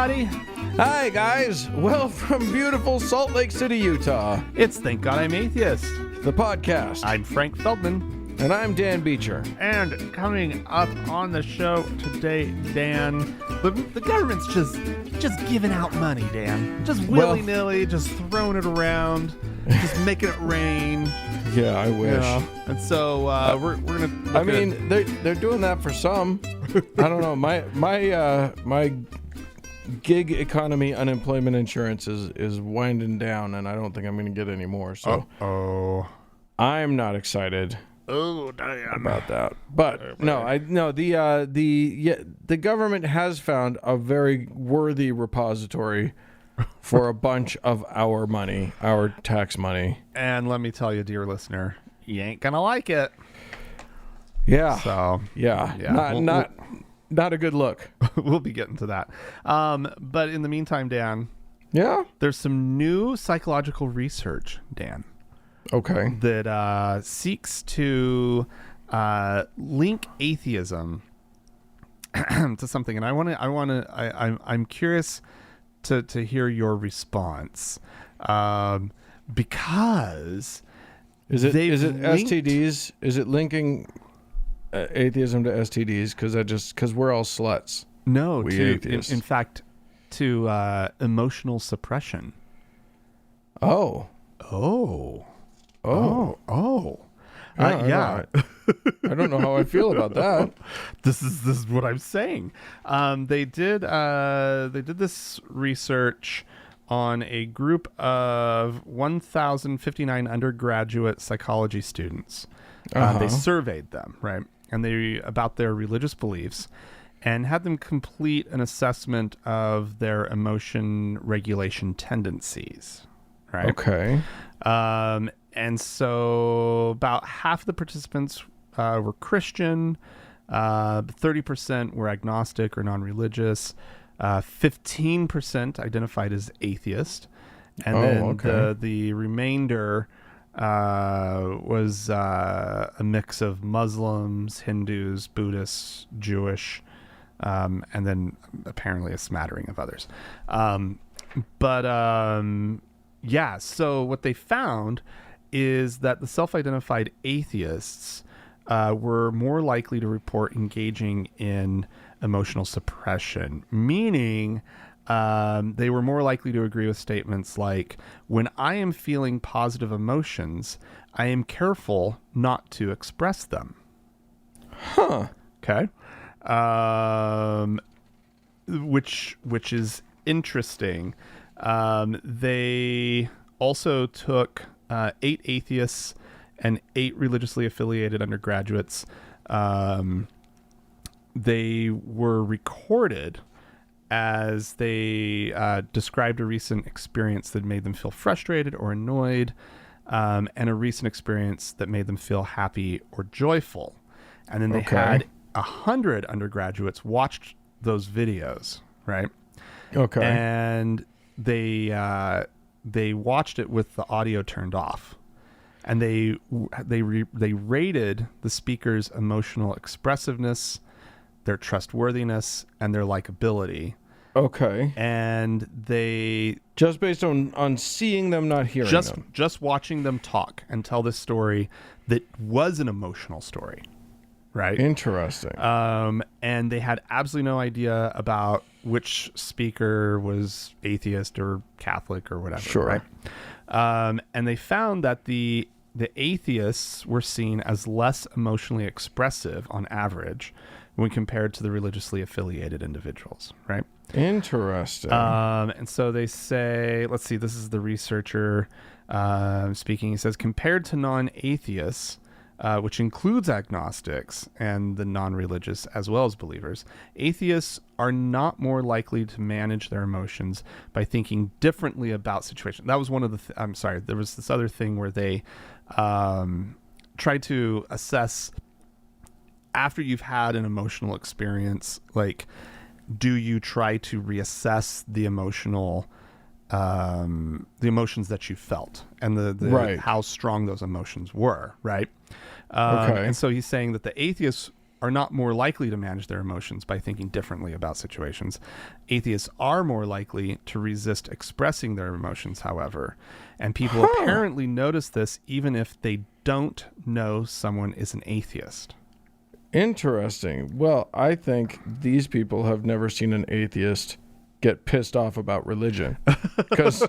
everybody. Hi, guys. Well, from beautiful Salt Lake City, Utah, It's Thank God I'm Atheist. the podcast. I'm Frank Feldman. And I'm Dan Beecher. And coming up on the show today, Dan, the government's just giving out money, Dan. Just willy-nilly, just throwing it around, just making it rain. Yeah, I wish. You know? And so we're going to... I mean, they're doing that for some. I don't know. My gig economy unemployment insurance is winding down, and I don't think I'm going to get any more. So I'm not excited. Oh, damn. About that. But the government has found a very worthy repository for a bunch of our money, our tax money. And let me tell you, dear listener, you ain't gonna like it. Yeah. So yeah. Not a good look. We'll be getting to that. But in the meantime, Dan, Yeah. there's some new psychological research, Dan, Okay. that seeks to link atheism to something, and I'm curious to hear your response, because Is it linked- STDs? Is it linking atheism to STDs? Because we're all sluts. No, We to atheists. in fact to emotional suppression. Oh. Yeah. I don't know how I feel about that. This is what I'm saying. They did this research on a group of 1,059 undergraduate psychology students. They surveyed them, right, and about their religious beliefs, and had them complete an assessment of their emotion regulation tendencies. Right. Okay. And so about half the participants were Christian, 30% were agnostic or non-religious, 15% identified as atheist, and the remainder was a mix of Muslims, Hindus, Buddhists, Jewish, and then apparently a smattering of others. Yeah, so what they found is that the self-identified atheists were more likely to report engaging in emotional suppression, meaning they were more likely to agree with statements like, when I am feeling positive emotions, I am careful not to express them. Huh. Okay. Which is interesting. They also took 8 atheists and 8 religiously affiliated undergraduates. They were recorded as they described a recent experience that made them feel frustrated or annoyed, and a recent experience that made them feel happy or joyful. And then they had 100 undergraduates watched those videos, right? Okay. And they watched it with the audio turned off, and they rated the speaker's emotional expressiveness, their trustworthiness, and their likability. Okay. And they Just based on seeing them, not hearing them. just watching them talk and tell this story that was an emotional story, right? Interesting. And they had absolutely no idea about which speaker was atheist or Catholic or whatever. Sure. Right? And they found that the atheists were seen as less emotionally expressive on average when compared to the religiously affiliated individuals, right? Interesting. And so they say, let's see, this is the researcher speaking. He says, compared to non-atheists, which includes agnostics and the non-religious as well as believers, atheists are not more likely to manage their emotions by thinking differently about situations. That was one of the there was this other thing where they tried to assess, after you've had an emotional experience, like, do you try to reassess the emotions that you felt and the right. how strong those emotions were, right? Okay. And so he's saying that the atheists are not more likely to manage their emotions by thinking differently about situations. Atheists are more likely to resist expressing their emotions, however. And people apparently notice this even if they don't know someone is an atheist. Interesting. Well, I think these people have never seen an atheist get pissed off about religion, because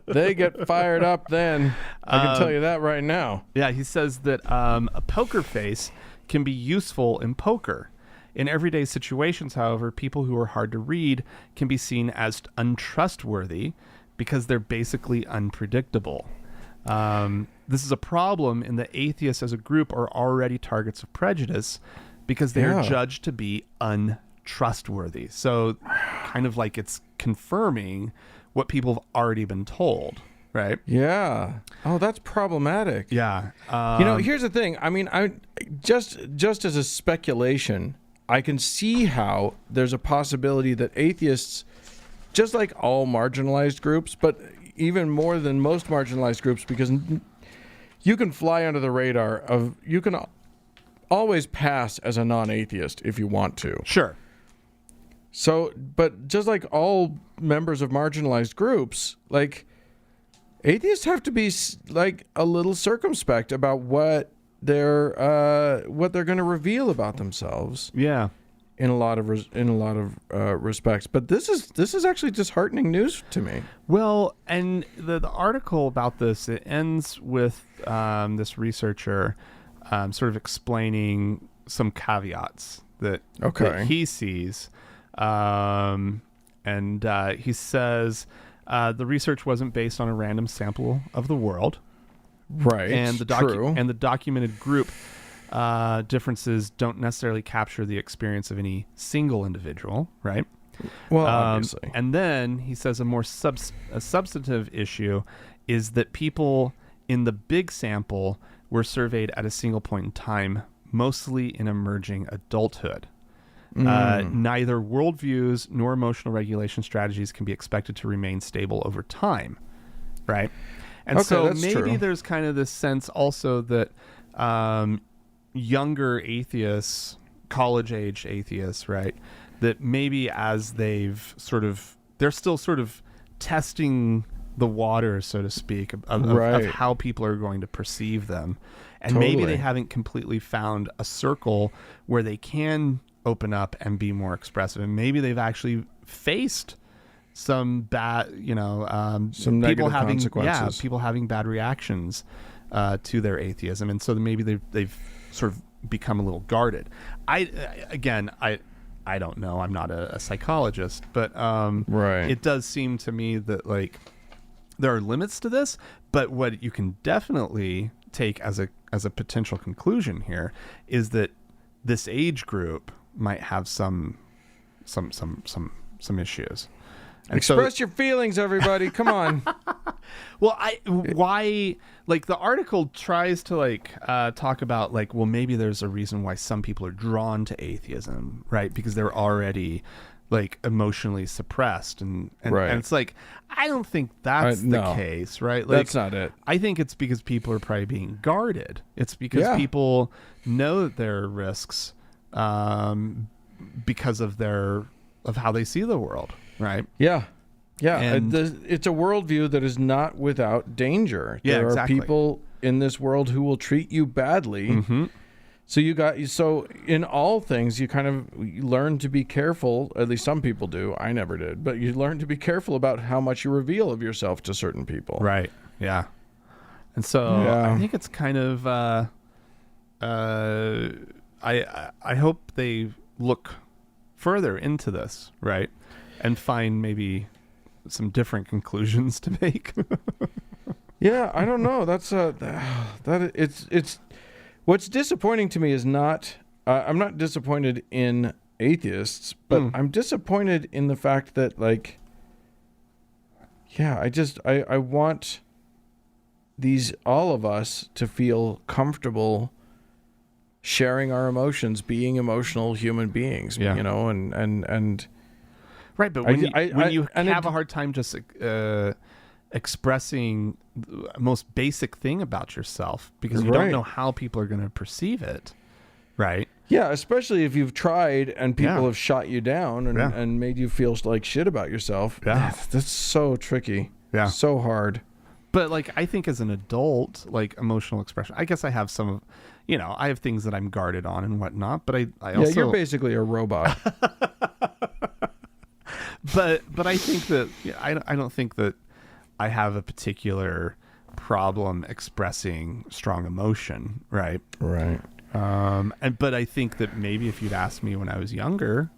they get fired up then. I can tell you that right now. Yeah, he says that a poker face can be useful in poker. In everyday situations, however, people who are hard to read can be seen as untrustworthy because they're basically unpredictable. This is a problem in that atheists as a group are already targets of prejudice because they are judged to be untrustworthy. So kind of like it's confirming what people have already been told, right? Yeah. Oh, that's problematic. Yeah. Here's the thing. I mean, I just as a speculation, I can see how there's a possibility that atheists, just like all marginalized groups, but even more than most marginalized groups, because you can fly under the radar of, you can always pass as a non-atheist if you want to. Sure. So, but just like all members of marginalized groups, like, atheists have to be like a little circumspect about what they're going to reveal about themselves. Yeah. In a lot of respects, but this is actually disheartening news to me. Well, and the article about this, it ends with this researcher sort of explaining some caveats that he sees, and he says the research wasn't based on a random sample of the world, right? And the documented group differences don't necessarily capture the experience of any single individual, right? Well, obviously. And then he says a substantive issue is that people in the big sample were surveyed at a single point in time, mostly in emerging adulthood. Neither worldviews nor emotional regulation strategies can be expected to remain stable over time, right? And so maybe there's kind of this sense also that younger atheists, college-age atheists, right, that maybe as they're still sort of testing the waters, so to speak, of how people are going to perceive them. And maybe they haven't completely found a circle where they can open up and be more expressive. And maybe they've actually faced some bad, some negative consequences. Yeah, people having bad reactions to their atheism. And so maybe they've sort of become a little guarded. I don't know. I'm not a psychologist, but it does seem to me that like there are limits to this. But what you can definitely take as a potential conclusion here is that this age group might have some issues. And express your feelings, everybody. Come on. Well, why, like, the article tries to talk about like, well, maybe there's a reason why some people are drawn to atheism, right? Because they're already like emotionally suppressed, and it's like, I don't think that's the case, right? Like, that's not it. I think it's because people are probably being guarded. It's because people know that there are risks because of how they see the world, right? Yeah. Yeah, and it's a worldview that is not without danger. There are people in this world who will treat you badly. Mm-hmm. So in all things, you kind of learn to be careful. At least some people do. I never did, but you learn to be careful about how much you reveal of yourself to certain people. Right. Yeah. And so I think it's kind of. I hope they look further into this, right, and find maybe some different conclusions to make. Yeah, I don't know. That's it's what's disappointing to me is not I'm not disappointed in atheists, but I'm disappointed in the fact that like I want all of us to feel comfortable sharing our emotions, being emotional human beings, and right, but when you have a hard time just expressing the most basic thing about yourself because you don't know how people are going to perceive it, right? Yeah, especially if you've tried and people Yeah. have shot you down and made you feel like shit about yourself. Yeah. That's so tricky. Yeah. So hard. But like, I think as an adult, like emotional expression, I guess I have some of, I have things that I'm guarded on and whatnot, but I also, Yeah, you're basically a robot. but I think that, I don't think that I have a particular problem expressing strong emotion. Right. Right. But I think that maybe if you'd asked me when I was younger,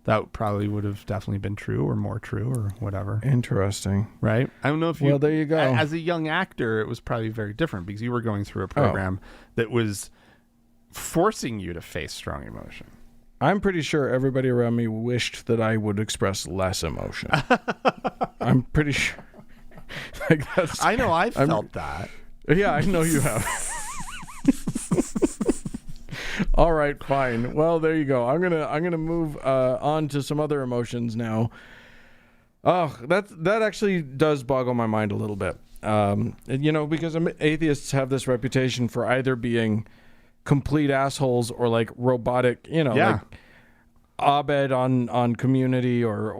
that probably would have definitely been true or more true or whatever. Interesting. Right? I don't know if you... Well, there you go. As a young actor, it was probably very different because you were going through a program that was forcing you to face strong emotion. I'm pretty sure everybody around me wished that I would express less emotion. I'm pretty sure. I know I've felt that. Yeah, I know you have. All right, fine. Well, there you go. I'm gonna move on to some other emotions now. Oh, that actually does boggle my mind a little bit. Because atheists have this reputation for either being complete assholes or like robotic. Like Abed on Community or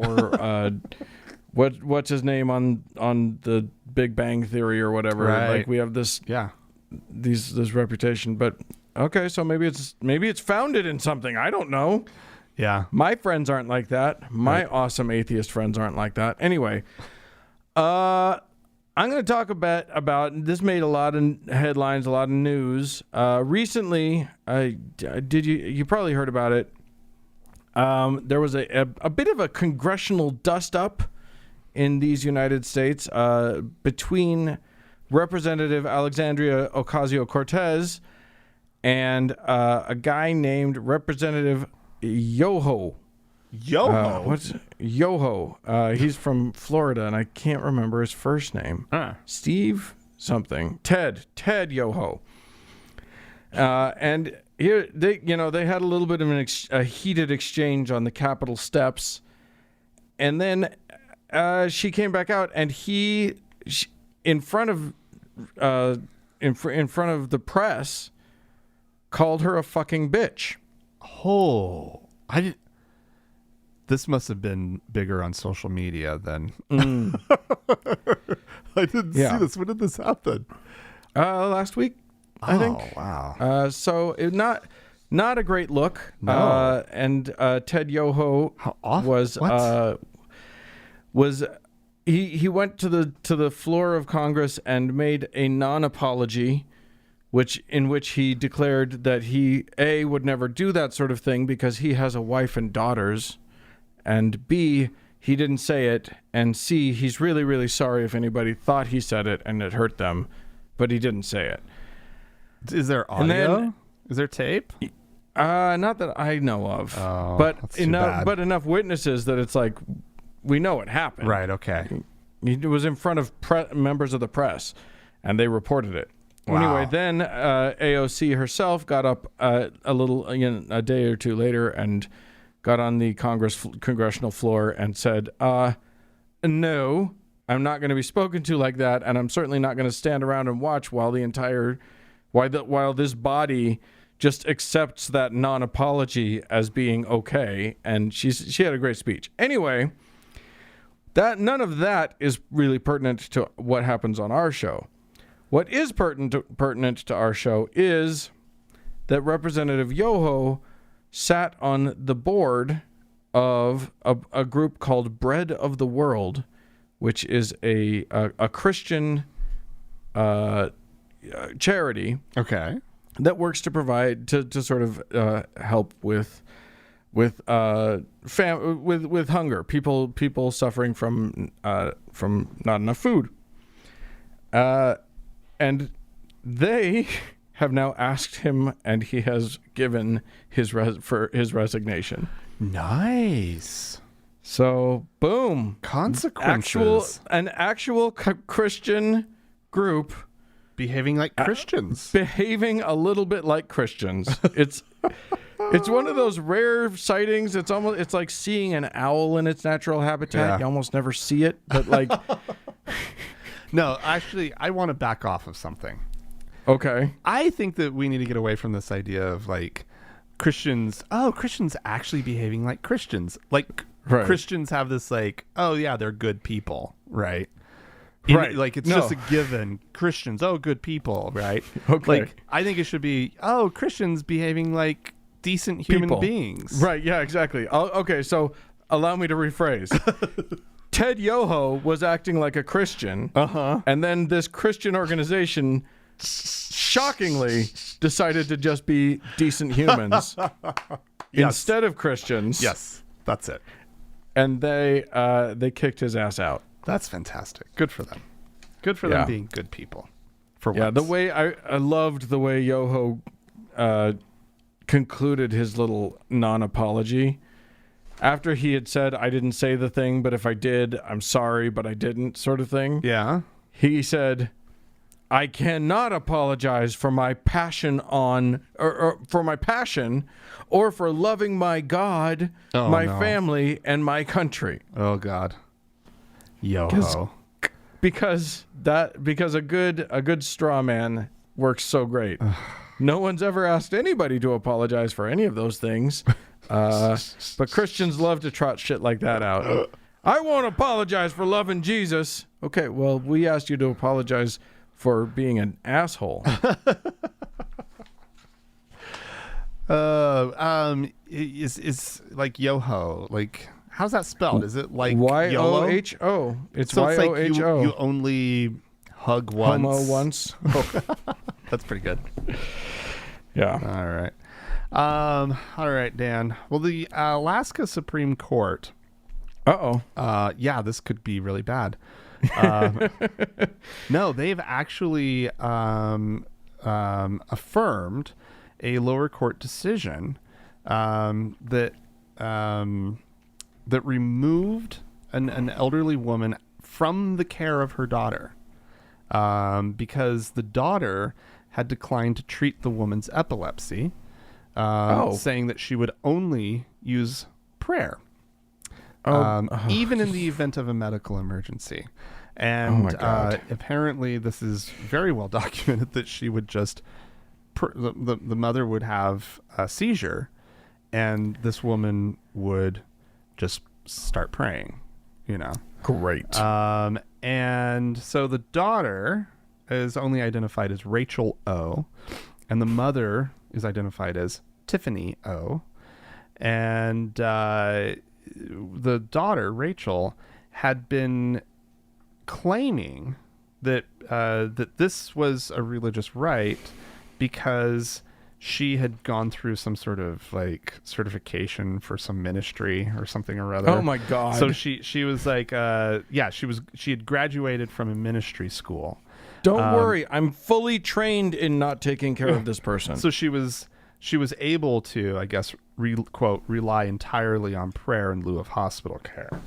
what's his name on the Big Bang Theory or whatever. Right. Like we have this this reputation, but. Okay, so maybe it's founded in something. I don't know. Yeah. My friends aren't like that. My awesome atheist friends aren't like that. Anyway, I'm going to talk a bit about this. Made a lot of headlines, a lot of news. Recently, you probably heard about it. There was a bit of a congressional dust-up in these United States between Representative Alexandria Ocasio-Cortez and a guy named Representative Yoho. What's Yoho? He's from Florida, and I can't remember his first name. Steve something. Ted Yoho. And here they had a little bit of a heated exchange on the Capitol steps, and then she came back out, and in front of the press, called her a fucking bitch. Oh, this must have been bigger on social media than. I didn't see this. When did this happen? Last week, I think. Oh, wow. So not a great look. No. And Ted Yoho was he went to the floor of Congress and made a non-apology. In which he declared that he, A, would never do that sort of thing because he has a wife and daughters, and B, he didn't say it, and C, he's really, really sorry if anybody thought he said it and it hurt them, but he didn't say it. Is there audio? Is there tape? Not that I know of, that's but enough witnesses that it's like, we know it happened. Right, okay. He was in front of members of the press, and they reported it. Wow. Anyway, then AOC herself got up a day or two later and got on the congressional floor and said, no, I'm not going to be spoken to like that, and I'm certainly not going to stand around and watch while this body just accepts that non-apology as being okay. And she had a great speech. Anyway, none of that is really pertinent to what happens on our show. What is pertinent to our show is that Representative Yoho sat on the board of a group called Bread of the World, which is a Christian charity. Okay. That works to provide to sort of help with hunger, people suffering from not enough food. And they have now asked him, and he has given his resignation. Nice. So, boom. Consequences. An actual Christian group behaving like Christians. Behaving a little bit like Christians. It's one of those rare sightings. It's like seeing an owl in its natural habitat. Yeah. You almost never see it, but like... No, actually, I want to back off of something. Okay. I think that we need to get away from this idea of like Christians actually behaving like Christians. Like Right. Christians have this like, oh yeah, they're good people, right? Right. Like it's No. just a given. Christians, oh, good people, right? Okay. Like I think it should be, oh, Christians behaving like decent human People. beings. Right, yeah, exactly. Okay, so allow me to rephrase. Ted Yoho was acting like a Christian, and then this Christian organization shockingly decided to just be decent humans instead of Christians. Yes, that's it. And they kicked his ass out. That's fantastic. Good for them. Good for Yeah. them being good people. For Yeah, once. the way I loved the way Yoho concluded his little non-apology. After he had said, I didn't say the thing, but if I did, I'm sorry, but I didn't, sort of thing. Yeah. He said, I cannot apologize for my passion or for my passion or for loving my God, Oh, my no. family, and my country. Oh God. Yoho. Because a good straw man works so great. No one's ever asked anybody to apologize for any of those things. But Christians love to trot shit like that out. I won't apologize for loving Jesus. Okay, well, we asked you to apologize for being an asshole. Is like Yoho, like how's that spelled? Is it like YOLO? Y-O-H-O. It's So it's like Y-O-H-O. you only hug once. Homo once. That's pretty good. Yeah. All right, Dan. Well, the Alaska Supreme Court. Uh-oh. Yeah, this could be really bad. No, they've actually affirmed a lower court decision that removed an elderly woman from the care of her daughter because the daughter had declined to treat the woman's epilepsy, saying that she would only use prayer. Even in the event of a medical emergency. And apparently this is very well documented that she would just, the mother would have a seizure and this woman would just start praying, you know. Great. And so the daughter is only identified as Rachel O. And the mother is identified as Tiffany O. And the daughter, Rachel, had been claiming that that this was a religious rite because she had gone through some sort of like certification for some ministry or something or other. Oh my God. So she was like she had graduated from a ministry school. Don't worry, I'm fully trained in not taking care of this person. So she was able to, I guess, quote, rely entirely on prayer in lieu of hospital care.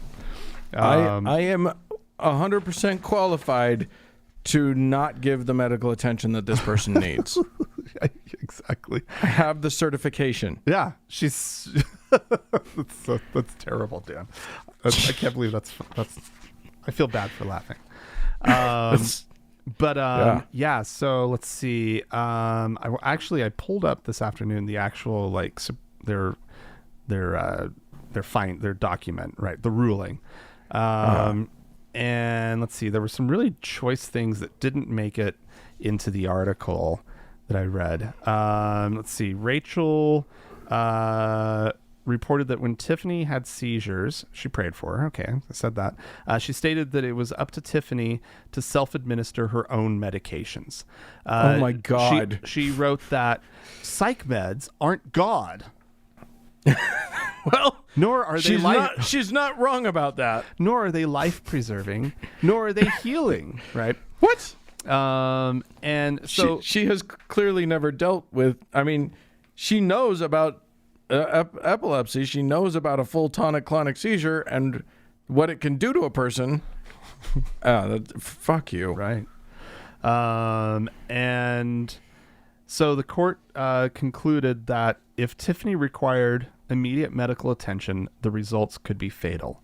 I am 100% qualified to not give the medical attention that this person needs. Exactly. I have the certification. Yeah, she's that's terrible, Dan. I can't believe that's. I feel bad for laughing. Yeah. So let's see. I pulled up this afternoon the actual like their document, right? The ruling. And let's see. There were some really choice things that didn't make it into the article that I read. Let's see. Rachel reported that when Tiffany had seizures, she prayed for her. Okay, I said that. She stated that it was up to Tiffany to self-administer her own medications. Oh my God. She wrote that psych meds aren't God. Well, nor are they she's not wrong about that. Nor are they life-preserving, nor are they healing, right? What? And so she has clearly never dealt with, I mean, she knows about epilepsy. She knows about a full tonic-clonic seizure and what it can do to a person. Fuck you. Right. And so the court concluded that if Tiffany required immediate medical attention, the results could be fatal.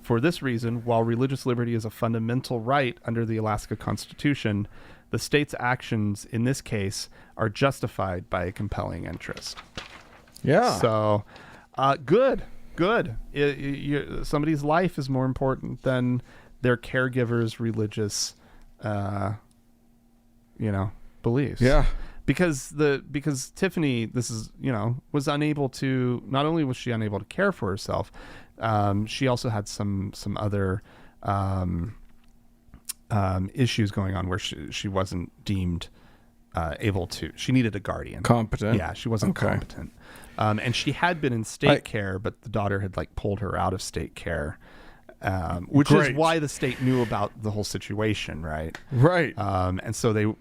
For this reason, while religious liberty is a fundamental right under the Alaska Constitution, the state's actions in this case are justified by a compelling interest. Yeah. So, good. Somebody's life is more important than their caregiver's religious, beliefs. Yeah. Because Tiffany, was unable to. Not only was she unable to care for herself, she also had some other issues going on where she wasn't deemed able to. She needed a guardian. Competent. Yeah, she wasn't competent. And she had been in state care, but the daughter had pulled her out of state care, which is why the state knew about the whole situation, right? Right. And so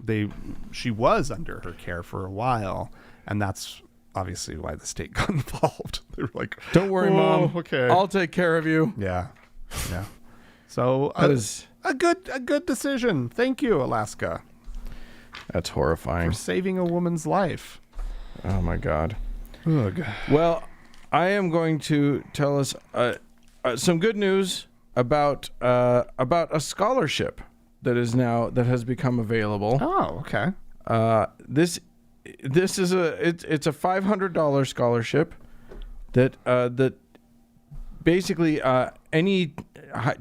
she was under her care for a while, and that's obviously why the state got involved. They were like, "Don't worry, Mom. Okay, I'll take care of you." Yeah. So that is a good decision. Thank you, Alaska. That's horrifying. For saving a woman's life. Oh my God. Ugh. Well, I am going to tell us some good news about a scholarship that has become available. Oh, okay. This is it's a $500 scholarship that basically any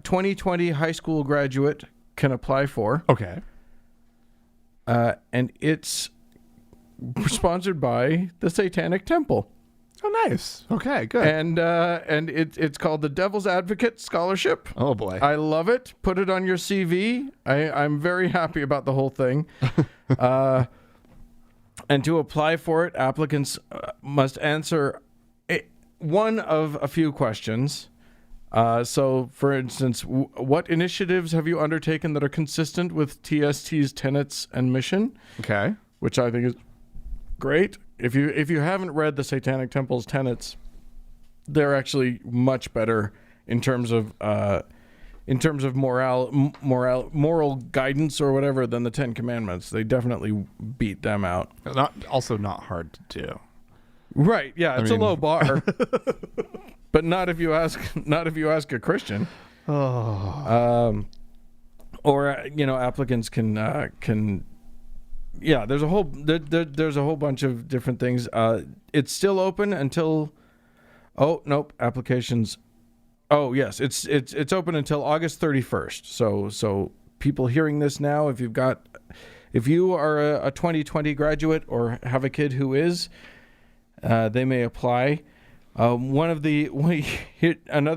2020 high school graduate can apply for. Okay. And it's sponsored by the Satanic Temple. Oh, nice. Okay, good. And it's called the Devil's Advocate Scholarship. Oh boy, I love it. Put it on your CV. I'm very happy about the whole thing. And to apply for it, applicants must answer one of a few questions. So, for instance, what initiatives have you undertaken that are consistent with TST's tenets and mission? Okay. Which I think is great. If you haven't read the Satanic Temple's tenets, they're actually much better in terms of moral guidance or whatever than the Ten Commandments. They definitely beat them out. Not hard to do. Right? Yeah, it's a low bar, but not if you ask a Christian. Oh. Or applicants can. Yeah, there's a whole bunch of different things. It's still open until. Oh nope, applications. Oh yes, it's open until August 31st. So people hearing this now, if you are a 2020 graduate or have a kid who is, they may apply. Another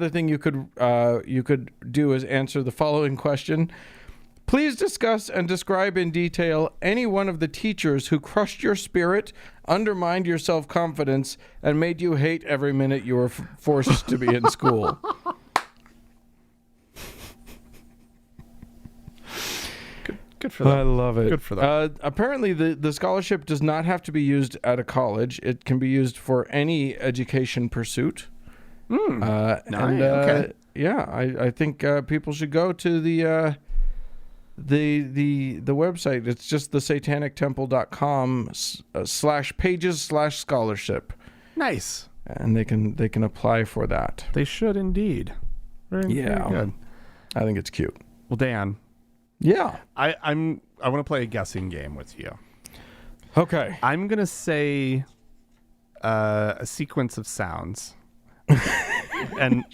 thing you could do is answer the following question. Please discuss and describe in detail any one of the teachers who crushed your spirit, undermined your self-confidence, and made you hate every minute you were forced to be in school. Good for them. I love it. Good for them. Apparently, the scholarship does not have to be used at a college. It can be used for any education pursuit. Nice. Okay. Yeah, I think people should go to the website. It's just thesatanictemple.com/pages/scholarship. Nice. And they can apply for that. They should indeed. Very good. I think it's cute. Well, Dan. Yeah. I want to play a guessing game with you. Okay. I'm gonna say a sequence of sounds. and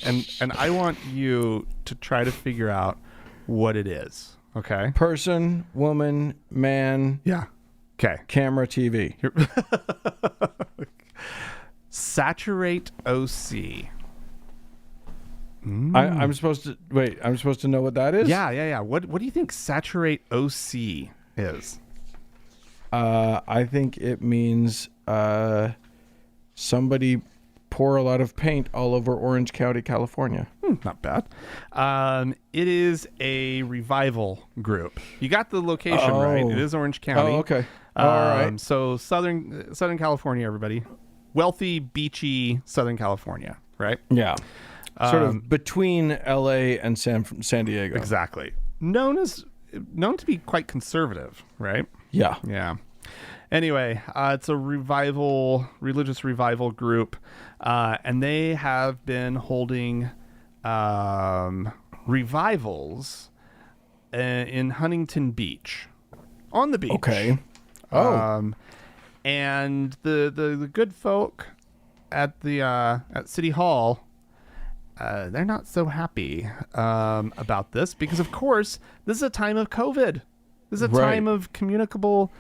I want you to try to figure out what it is. Okay. Person, woman, man. Yeah. Okay. Camera, TV. Saturate OC. I'm supposed to wait. I'm supposed to know what that is. Yeah. What do you think saturate OC is? I think it means somebody pour a lot of paint all over Orange County, California. Not bad. It is a revival group. You got the location right. It is Orange County. Oh, okay. All right. So Southern California, everybody. Wealthy, beachy Southern California, right? Yeah. Sort of between LA and San Diego. Exactly. Known to be quite conservative, right? Yeah. Yeah. Anyway, it's a religious revival group, and they have been holding revivals in Huntington Beach, on the beach. Okay. Oh. And the good folk at the at City Hall, they're not so happy about this because, of course, this is a time of COVID. This is a time of communicable,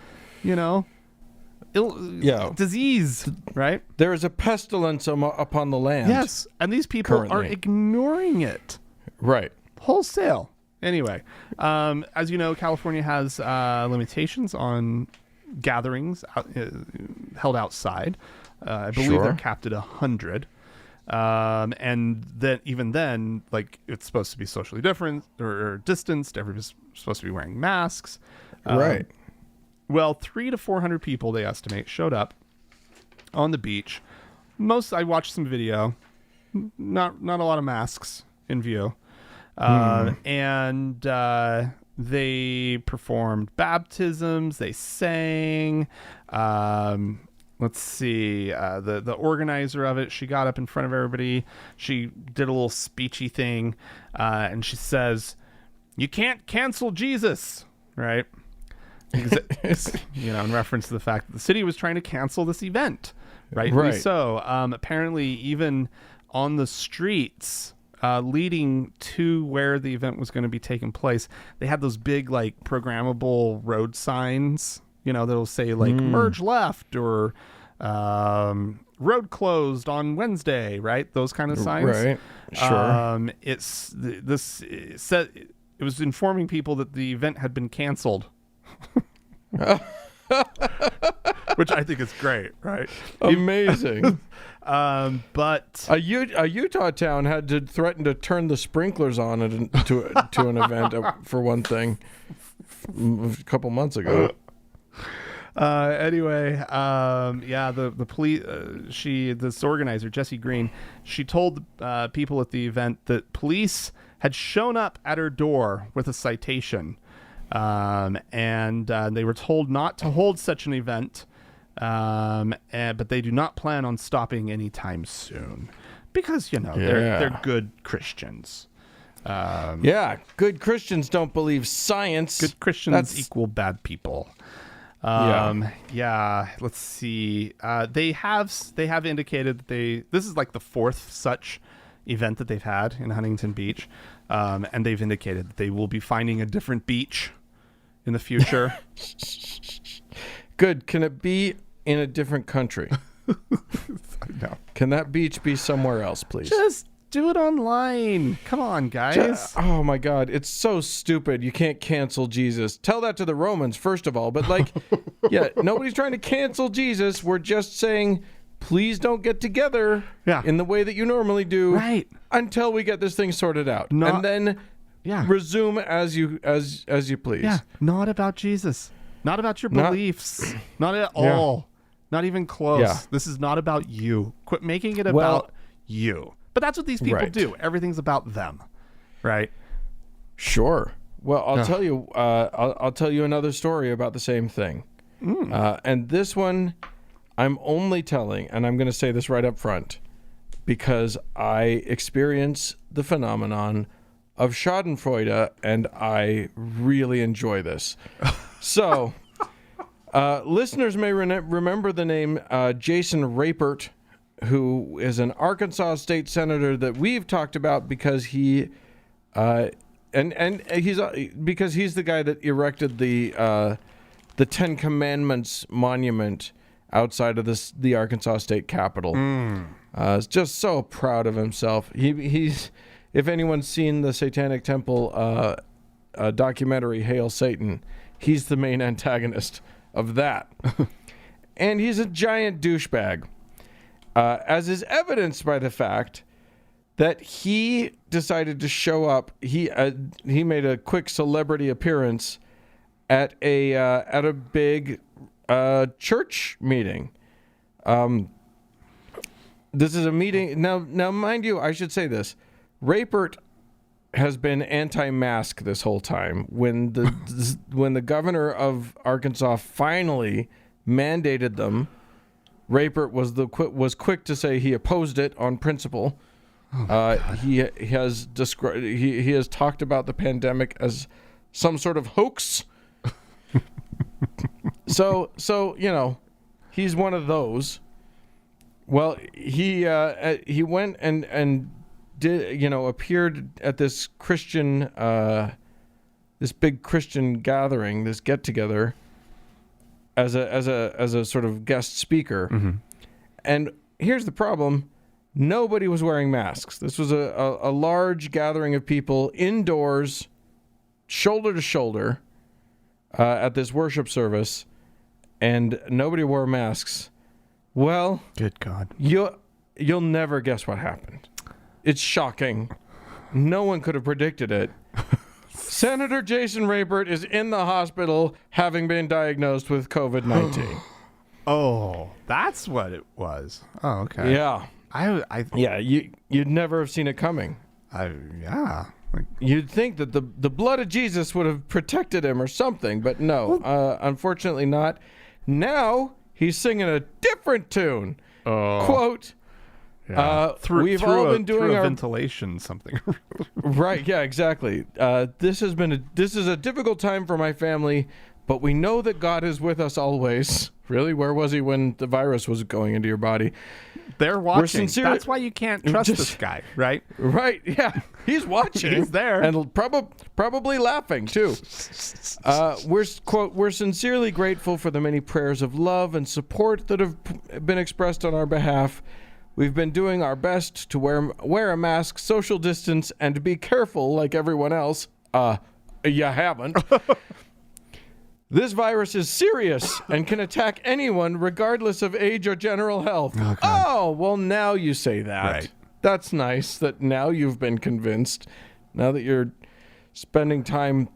disease, right? There is a pestilence upon the land. Yes, and these people currently are ignoring it. Right. Wholesale. Anyway, as you know, California has limitations on gatherings held outside. I believe they're capped at 100. And then even then, like, it's supposed to be socially different or distanced. Everybody's supposed to be wearing masks. Right. Well, 300 to 400 people, they estimate, showed up on the beach. I watched some video. Not a lot of masks in view. And they performed baptisms. They sang. Let's see. The organizer of it, she got up in front of everybody. She did a little speechy thing, and she says, "You can't cancel Jesus," right? Because, in reference to the fact that the city was trying to cancel this event, rightly so. Apparently, even on the streets leading to where the event was going to be taking place, they had those big, like, programmable road signs, that'll say, like, merge left or road closed on Wednesday, right? Those kind of signs. Right. Sure. It was informing people that the event had been canceled. Which I think is great, right? Amazing. But a Utah town had to threaten to turn the sprinklers on to an event for one thing a couple months ago. Anyway, the police. This organizer, Jessie Green, she told people at the event that police had shown up at her door with a citation. And they were told not to hold such an event, but they do not plan on stopping anytime soon because, they're good Christians. Good Christians don't believe science. Good Christians equal bad people. Let's see. They have indicated that this is like the fourth such event that they've had in Huntington Beach, and they've indicated that they will be finding a different beach in the future. Good. Can it be in a different country? No. Can that beach be somewhere else, please? Just do it online. Come on, guys. Oh my God. It's so stupid. You can't cancel Jesus. Tell that to the Romans, first of all. But nobody's trying to cancel Jesus. We're just saying, please don't get together in the way that you normally do until we get this thing sorted out. And then resume as you please. Yeah, not about Jesus. Not about your beliefs. Not at all. Not even close. Yeah. This is not about you. Quit making it about you. But that's what these people do. Everything's about them, right? Sure. Well, I'll tell you. I'll tell you another story about the same thing. And this one, I'm only telling, and I'm going to say this right up front, because I experience the phenomenon of Schadenfreude, and I really enjoy this. So, listeners may remember the name Jason Rappoport, who is an Arkansas state senator that we've talked about because he's the guy that erected the Ten Commandments monument outside of the Arkansas state capitol. Is just so proud of himself. He's if anyone's seen the Satanic Temple documentary Hail Satan, he's the main antagonist of that. And he's a giant douchebag, as is evidenced by the fact that he decided to show up. He made a quick celebrity appearance at a big church meeting. This is a meeting now. Mind you, I should say this: Rappoport has been anti-mask this whole time. When the governor of Arkansas finally mandated them, Rappoport was quick to say he opposed it on principle. He has talked about the pandemic as some sort of hoax. So he's one of those. Well, he went and did, appeared at this Christian, this big Christian gathering, this get together, as a sort of guest speaker. Mm-hmm. And here's the problem: nobody was wearing masks. This was a large gathering of people indoors, shoulder to shoulder, at this worship service, and nobody wore masks. Well, good God, you'll never guess what happened. It's shocking. No one could have predicted it. Senator Jason Rappoport is in the hospital having been diagnosed with COVID-19. Oh, that's what it was. Oh, okay. Yeah. You'd never have seen it coming. Yeah. You'd think that the blood of Jesus would have protected him or something, but no, unfortunately not. Now he's singing a different tune. Quote, yeah. we've all been doing our ventilation something. Right, yeah, exactly. This is a difficult time for my family, but we know that God is with us always. Really? Where was he when the virus was going into your body? They're watching. That's why you can't trust this guy, right? Right, yeah. He's watching. He's there. And probably laughing, too. We're sincerely grateful for the many prayers of love and support that have been expressed on our behalf. We've been doing our best to wear a mask, social distance, and be careful like everyone else. You haven't. This virus is serious and can attack anyone regardless of age or general health. Okay. Oh, well, now you say that. Right. That's nice that now you've been convinced. Now that you're spending time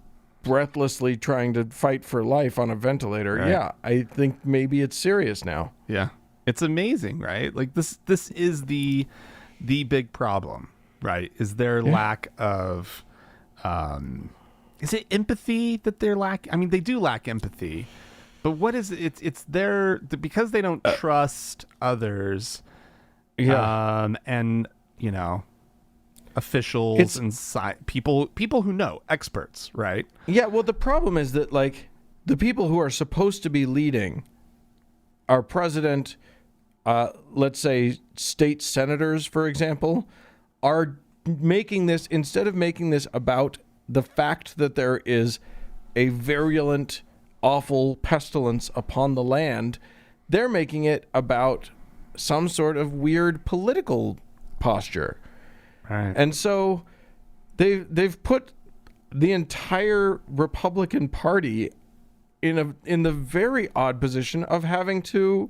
breathlessly trying to fight for life on a ventilator. Right. Yeah, I think maybe it's serious now. Yeah. It's amazing, right? Like this is the big problem, right? Is their lack of is it empathy that they're lacking? I mean, they do lack empathy, but what is it? It's their because they don't trust others. Yeah. And officials and people who know, experts, right? Yeah, well, the problem is that like the people who are supposed to be leading, our president, let's say state senators, for example, are making this, instead of making this about the fact that there is a virulent, awful pestilence upon the land, they're making it about some sort of weird political posture. Right. And so they've put the entire Republican Party in the very odd position of having to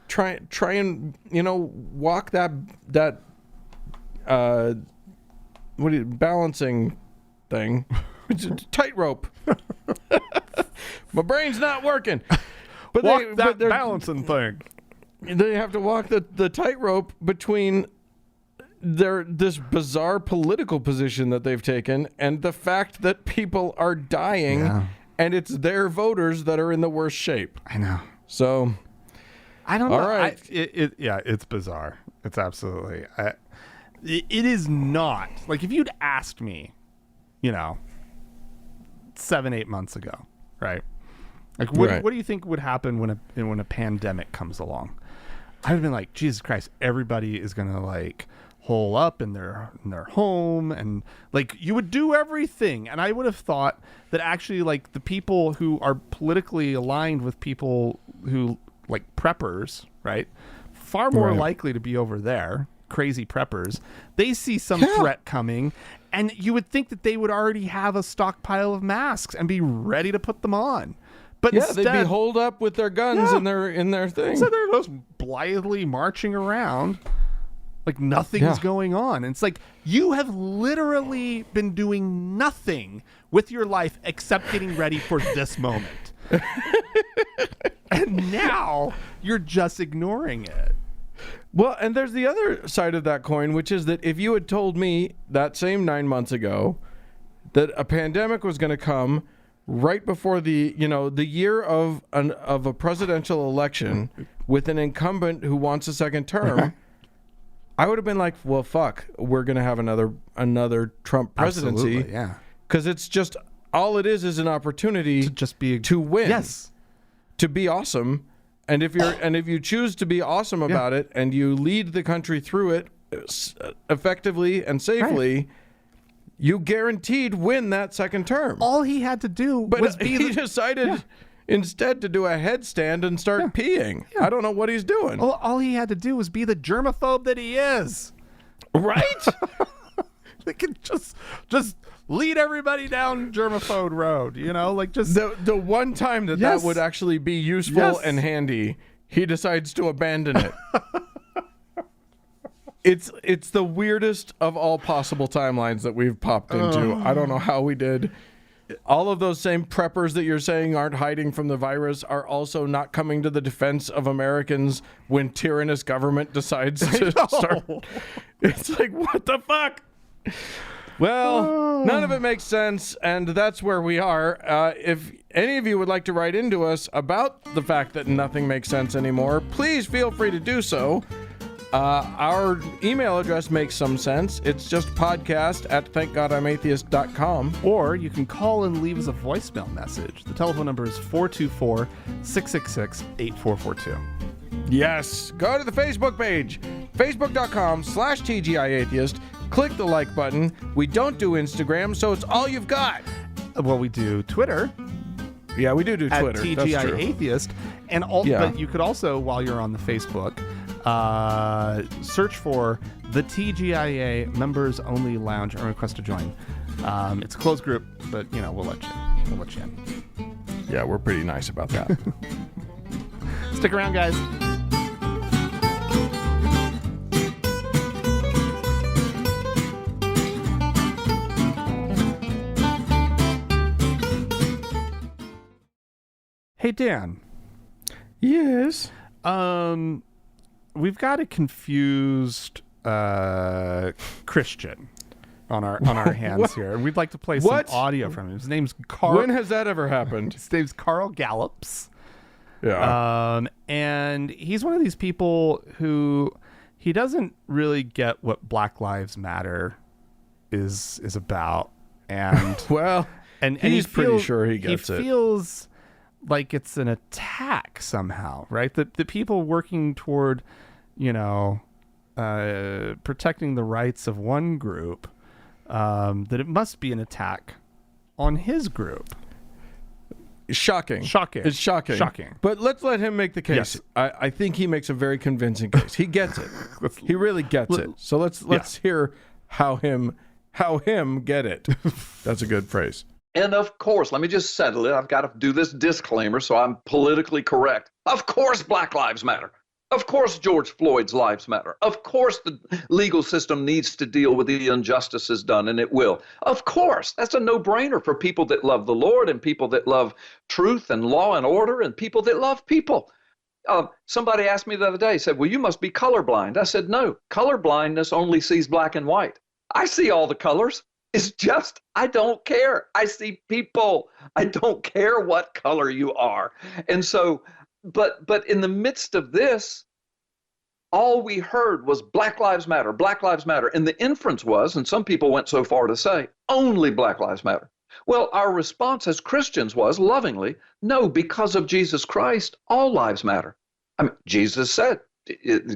try and walk that balancing thing. It's a tightrope. My brain's not working. But that balancing thing. They have to walk the tightrope between this bizarre political position that they've taken and the fact that people are dying, and it's their voters that are in the worst shape. I know. So, I don't know. All right. It's bizarre. It's absolutely. It is not like if you'd asked me, 7-8 months ago, right? Like, what do you think would happen when a pandemic comes along? I'd have been like, Jesus Christ, everybody is gonna like hole up in their home, and like you would do everything. And I would have thought that actually like the people who are politically aligned with people who like preppers, right? Far more likely to be over there, crazy preppers. They see some threat coming, and you would think that they would already have a stockpile of masks and be ready to put them on. But instead, they'd be holed up with their guns in their thing. So they're just blithely marching around like nothing's going on. And it's like you have literally been doing nothing with your life except getting ready for this moment. And now you're just ignoring it. Well, and there's the other side of that coin, which is that if you had told me that same 9 months ago that a pandemic was going to come right before the year of a presidential election with an incumbent who wants a second term, I would have been like, well, fuck, we're going to have another Trump presidency. Absolutely, yeah. Because it's just, all it is an opportunity to just be to win. Yes. To be awesome. And if you choose to be awesome about it and you lead the country through it effectively and safely, you guaranteed win that second term. All he had to do was be he decided instead to do a headstand and start peeing. I don't know what he's doing. Well, all he had to do was be the germaphobe that he is. Right? They could just lead everybody down germaphobe road, like just the one time that would actually be useful and handy, he decides to abandon it. It's the weirdest of all possible timelines that we've popped into. I don't know how we did. All of those same preppers that you're saying aren't hiding from the virus are also not coming to the defense of Americans when tyrannous government decides to start. It's like, what the fuck? Well, none of it makes sense, and that's where we are. If any of you would like to write into us about the fact that nothing makes sense anymore, please feel free to do so. Our email address makes some sense. It's just podcast@thankgodimatheist.com. Or you can call and leave us a voicemail message. The telephone number is 424-666-8442. Yes. Go to the Facebook page, facebook.com/TGIAtheist. Click the like button. We don't do Instagram, so it's all you've got. Well, we do Twitter. Yeah, we do Twitter. At TGI Atheist. And but you could also, while you're on the Facebook, search for the TGIA Members Only Lounge and request to join. It's a closed group, but we'll let you in. Yeah, we're pretty nice about that. Stick around, guys. Hey, Dan. Yes. We've got a confused Christian on our hands here, and we'd like to play some audio from him. His name's Carl. When has that ever happened? His name's Carl Gallops. Yeah. And he's one of these people who he doesn't really get what Black Lives Matter is about, and and he's pretty sure he gets it. He feels like it's an attack somehow, right? The people working toward, protecting the rights of one group, that it must be an attack on his group. Shocking. It's shocking. But let's let him make the case. Yes. I think he makes a very convincing case. He gets it. He really gets it. So let's hear how him get it. That's a good phrase. And of course, let me just settle it. I've got to do this disclaimer so I'm politically correct. Of course, Black Lives Matter. Of course, George Floyd's lives matter. Of course, the legal system needs to deal with the injustices done, and it will. Of course, that's a no-brainer for people that love the Lord and people that love truth and law and order and people that love people. Somebody asked me the other day, said, well, you must be colorblind. I said, no, colorblindness only sees black and white. I see all the colors. It's just, I don't care. I see people. I don't care what color you are. And so, but in the midst of this, all we heard was Black Lives Matter, Black Lives Matter. And the inference was, and some people went so far to say, only Black Lives Matter. Well, our response as Christians was lovingly, no, because of Jesus Christ, all lives matter. I mean, Jesus said,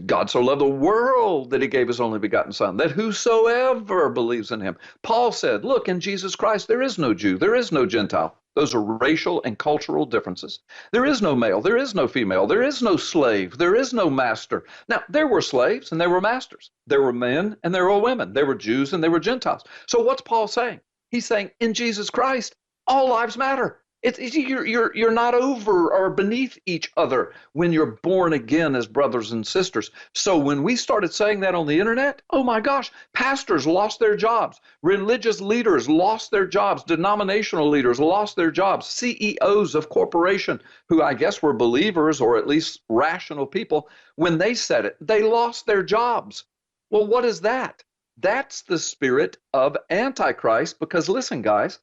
God so loved the world that he gave his only begotten son, that whosoever believes in him. Paul said, look, in Jesus Christ, there is no Jew, there is no Gentile. Those are racial and cultural differences. There is no male, there is no female, there is no slave, there is no master. Now, there were slaves and there were masters. There were men and there were women. There were Jews and there were Gentiles. So what's Paul saying? He's saying, in Jesus Christ, all lives matter. You're not over or beneath each other when you're born again as brothers and sisters. So when we started saying that on the internet, oh my gosh, pastors lost their jobs, religious leaders lost their jobs, denominational leaders lost their jobs, CEOs of corporation who I guess were believers or at least rational people, when they said it, they lost their jobs. Well, what is that? That's the spirit of Antichrist, because listen, guys,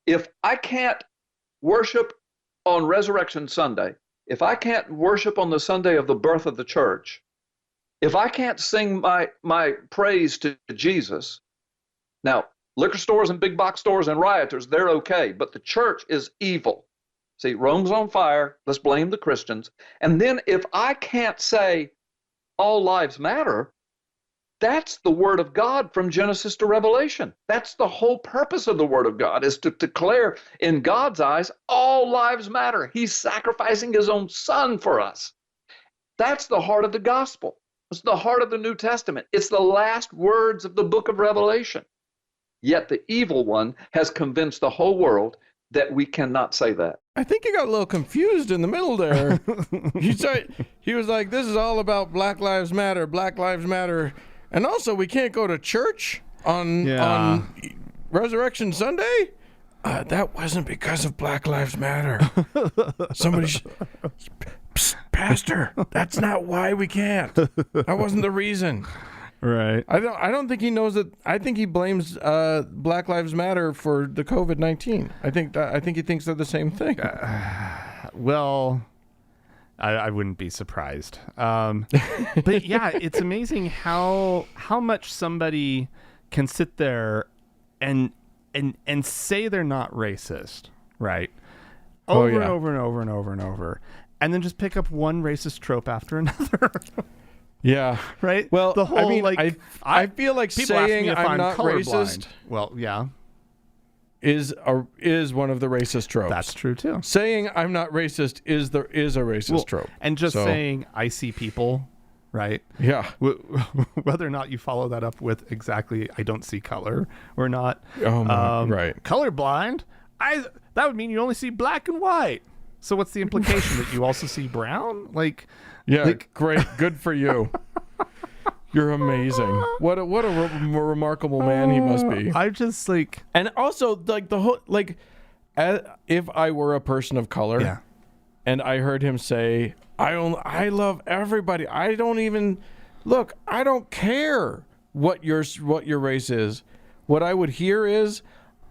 if I can't worship on Resurrection Sunday, if I can't worship on the Sunday of the birth of the church, if I can't sing my praise to Jesus, now, liquor stores and big box stores and rioters, they're okay, but the church is evil. See, Rome's on fire. Let's blame the Christians. And then if I can't say all lives matter, that's the word of God from Genesis to Revelation. That's the whole purpose of the word of God, is to declare in God's eyes, all lives matter. He's sacrificing his own son for us. That's the heart of the gospel. It's the heart of the New Testament. It's the last words of the book of Revelation. Yet the evil one has convinced the whole world that we cannot say that. I think he got a little confused in the middle there. He was like, this is all about Black Lives Matter, Black Lives Matter. And also, we can't go to church on Resurrection Sunday? That wasn't because of Black Lives Matter. Somebody Psst, Pastor, that's not why we can't. That wasn't the reason. Right. I don't think he knows that. I think he blames Black Lives Matter for the COVID-19. I think he thinks they're the same thing. Well, I wouldn't be surprised. But yeah, it's amazing how much somebody can sit there and say they're not racist, right? Over and over and over and over and over, and then just pick up one racist trope after another. Yeah. Right. Well, the whole, I mean, like, I feel like people ask me saying if I'm not colorblind. racist. Well, yeah, is one of the racist tropes. that's true too. Saying I'm not racist is a racist trope. And just saying I see people, right? Yeah. Whether or not you follow that up with exactly I don't see color or not. Right. Colorblind. That would mean you only see black and white. So what's the implication that you also see brown? Great. Good for you. You're amazing. What a remarkable man he must be. I just And also like the whole if I were a person of color, and I heard him say, I love everybody. I don't care what your race is. What I would hear is,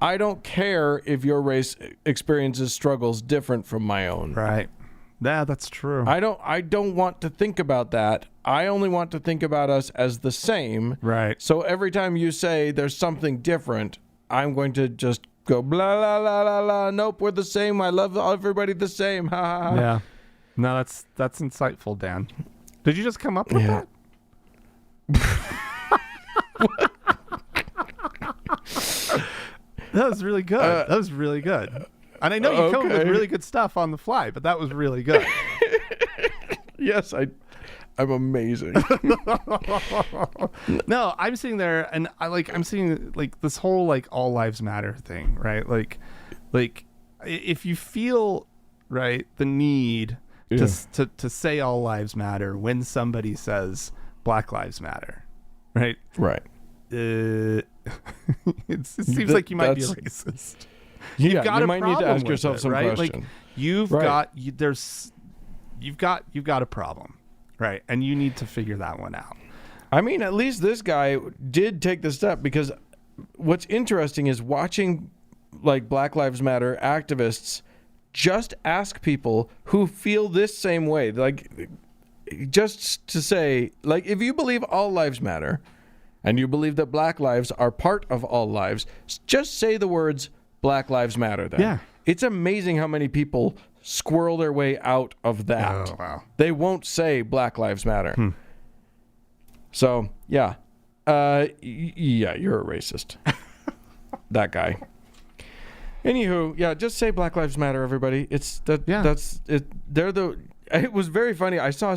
I don't care if your race experiences struggles different from my own. Right. Yeah, that's true. I don't want to think about that. I only want to think about us as the same. Right. So every time you say there's something different, I'm going to just go blah la la la la. Nope, we're the same. I love everybody the same. Ha ha ha. Yeah. No, that's insightful, Dan. Did you just come up with that? That was really good. That was really good. And I know you come up with really good stuff on the fly, but that was really good. Yes, I'm amazing. No, I'm sitting there and I'm seeing like this whole like all lives matter thing, right? Like if you feel right the need to say all lives matter when somebody says Black Lives Matter, right? Right. It seems like you might be racist. You might need to ask yourself some right? question. Like you've got a problem, right? And you need to figure that one out. I mean, at least this guy did take the step, because what's interesting is watching like Black Lives Matter activists just ask people who feel this same way, like just to say, like, if you believe all lives matter and you believe that Black lives are part of all lives, just say the words Black Lives Matter then. Yeah. It's amazing how many people squirrel their way out of that. Oh, wow. They won't say Black Lives Matter. So, yeah. Yeah, you're a racist. That guy. Anywho, yeah, just say Black Lives Matter, everybody. It's that. Yeah. That's it. It was very funny. I saw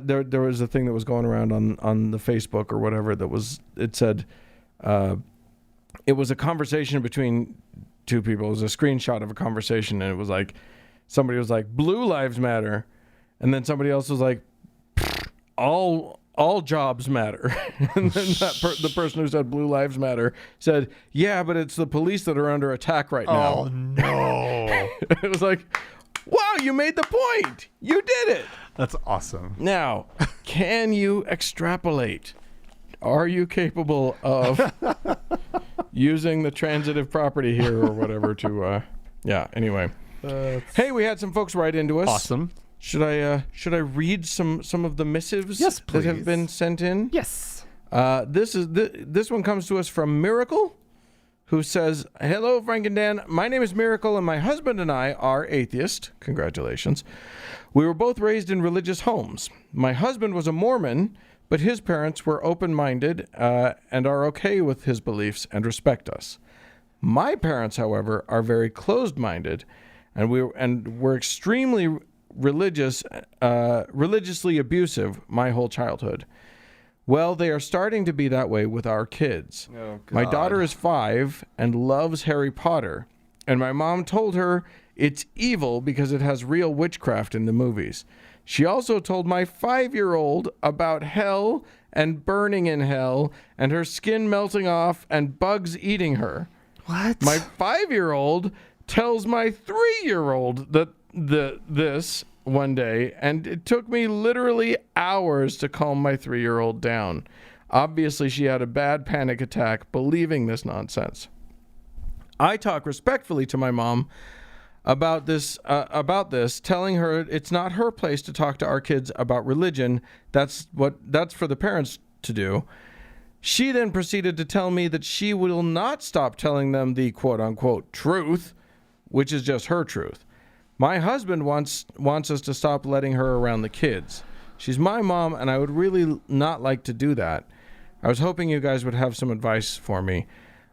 there was a thing that was going around on the Facebook or whatever it said, it was a conversation between two people. It was a screenshot of a conversation, and it was like, somebody was like, Blue Lives Matter, and then somebody else was like, all jobs matter. And then the person who said Blue Lives Matter said, yeah, but it's the police that are under attack right now. Oh, no. It was like, wow, you made the point. You did it. That's awesome. Now, can you extrapolate? Are you capable of using the transitive property here or whatever to, anyway. Hey, we had some folks write into us. Awesome. Should I read some of the missives that have been sent in? Yes. This one comes to us from Miracle, who says, "Hello, Frank and Dan. My name is Miracle, and my husband and I are atheist. Congratulations. We were both raised in religious homes. My husband was a Mormon, but his parents were open-minded and are okay with his beliefs and respect us. My parents, however, are very closed-minded, and were extremely religiously abusive my whole childhood. Well, they are starting to be that way with our kids. Oh, God. My daughter is 5 and loves Harry Potter, and my mom told her it's evil because it has real witchcraft in the movies. She also told my 5-year-old about hell and burning in hell and her skin melting off and bugs eating her. What? My 5-year-old tells my 3-year-old this one day, and it took me literally hours to calm my 3-year-old down. Obviously, she had a bad panic attack believing this nonsense. I talk respectfully to my mom about this, telling her it's not her place to talk to our kids about religion. That's for the parents to do. She then proceeded to tell me that she will not stop telling them the quote-unquote truth, which is just her truth. My husband wants us to stop letting her around the kids. She's my mom, and I would really not like to do that. I was hoping you guys would have some advice for me.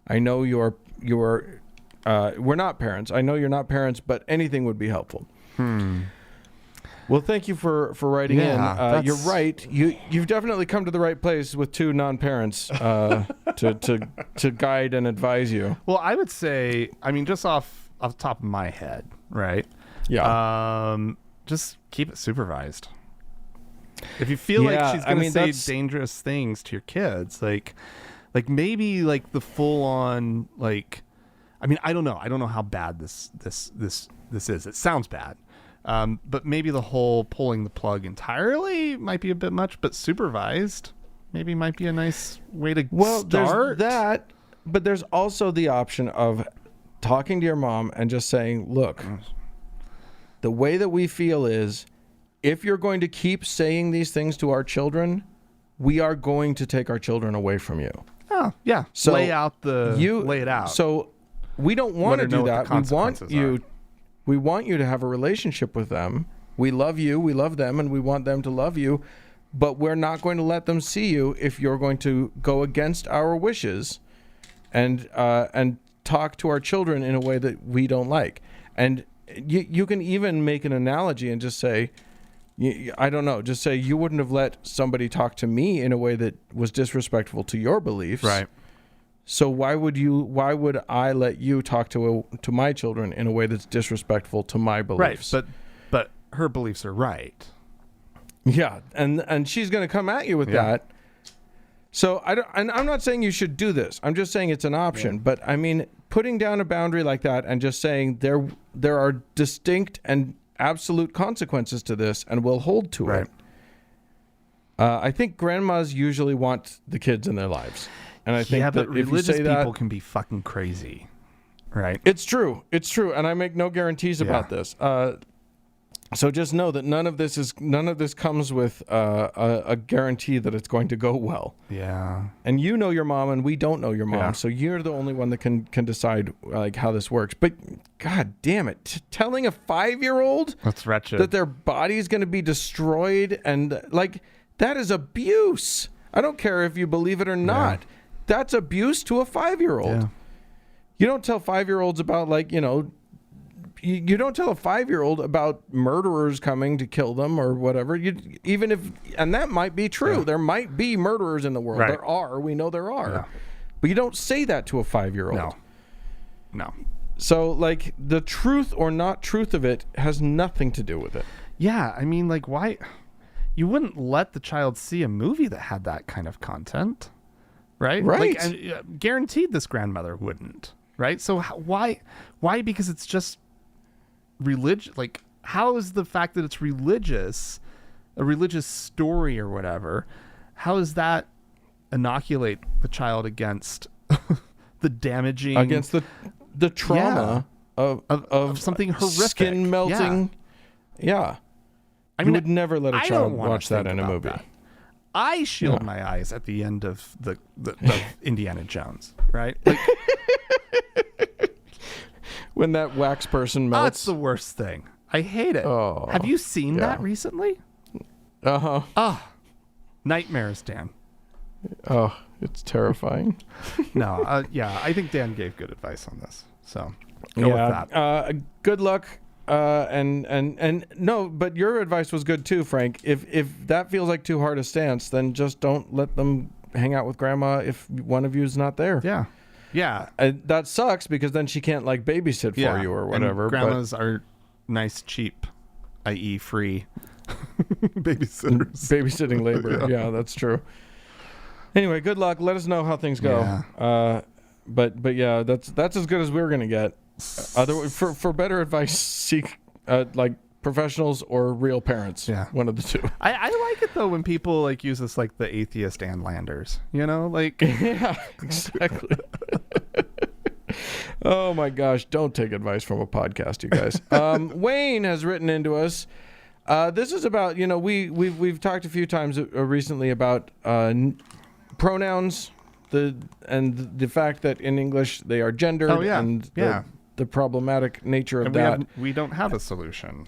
I know we're not parents. I know you're not parents, but anything would be helpful. Well, thank you for writing in. You're right. You've definitely come to the right place with 2 non-parents to guide and advise you. Well, I would say, I mean, just off the top of my head, right? Yeah. Just keep it supervised. If you feel like she's going to say dangerous things to your kids, like maybe like the full on, like, I mean, I don't know how bad this is. It sounds bad. But maybe the whole pulling the plug entirely might be a bit much, but supervised maybe might be a nice way to start. There's that, but there's also the option of talking to your mom and just saying, look, the way that we feel is, if you're going to keep saying these things to our children, we are going to take our children away from you. Oh, yeah. So lay it out. So we don't want to do that. We want you to have a relationship with them. We love you, we love them, and we want them to love you, but we're not going to let them see you if you're going to go against our wishes and talk to our children in a way that we don't like. And you can even make an analogy and just say, I don't know, just say you wouldn't have let somebody talk to me in a way that was disrespectful to your beliefs. Right. So why would I let you talk to my children in a way that's disrespectful to my beliefs? Right, but her beliefs are right. Yeah, and she's going to come at you with that. So I'm not saying you should do this. I'm just saying it's an option. Yeah. But I mean, putting down a boundary like that and just saying there are distinct and absolute consequences to this, and we'll hold to it. I think grandmas usually want the kids in their lives. And I think that religious people can be fucking crazy, right? It's true, and I make no guarantees about this. So just know that none of this comes with a guarantee that it's going to go well. Yeah. And you know your mom, and we don't know your mom, so you're the only one that can decide like how this works. But God damn it, telling a 5-year-old that's wretched that their body's going to be destroyed, and like that is abuse. I don't care if you believe it or not. Yeah. That's abuse to a 5-year-old. Yeah. You don't tell 5-year-olds about, like, you know, you don't tell a 5-year-old about murderers coming to kill them or whatever. And that might be true. Yeah. There might be murderers in the world. Right. There are. We know there are. Yeah. But you don't say that to a 5-year-old. No. So, like, the truth or not truth of it has nothing to do with it. Yeah. I mean, like, why? You wouldn't let the child see a movie that had that kind of content. Right. Like, guaranteed this grandmother wouldn't. Right. So why? Because it's just religion. Like, how is the fact that it's religious, a religious story or whatever, how does that inoculate the child against the damaging, against the trauma of something horrific, skin melting? Yeah. I mean, you would never let a child watch that in a movie. I shield my eyes at the end of the Indiana Jones. right? Like, When that wax person that's melts. the worst thing. I hate it. Oh, Have you seen yeah. that recently? Uh-huh. Oh, nightmares, Dan. Oh, it's terrifying. No, yeah, I think Dan gave good advice on this. So go with that. Good luck. And no, but your advice was good too, Frank. If that feels like too hard a stance, then just don't let them hang out with grandma if one of you is not there. Yeah. Yeah. That sucks because then she can't like babysit for you or whatever. And grandmas are nice, cheap, i.e. free babysitters. Babysitting labor. Yeah, that's true. Anyway, good luck. Let us know how things go. Yeah. But yeah, that's as good as we're gonna get. For better advice, seek like professionals or real parents. Yeah. One of the two. I like it though when people like use this like the atheist and landers. You know, like Yeah, exactly. Oh my gosh! Don't take advice from a podcast, you guys. Wayne has written into us. This is about we've talked a few times recently about pronouns, the fact that in English they are gendered, and the problematic nature of that. We don't have a solution.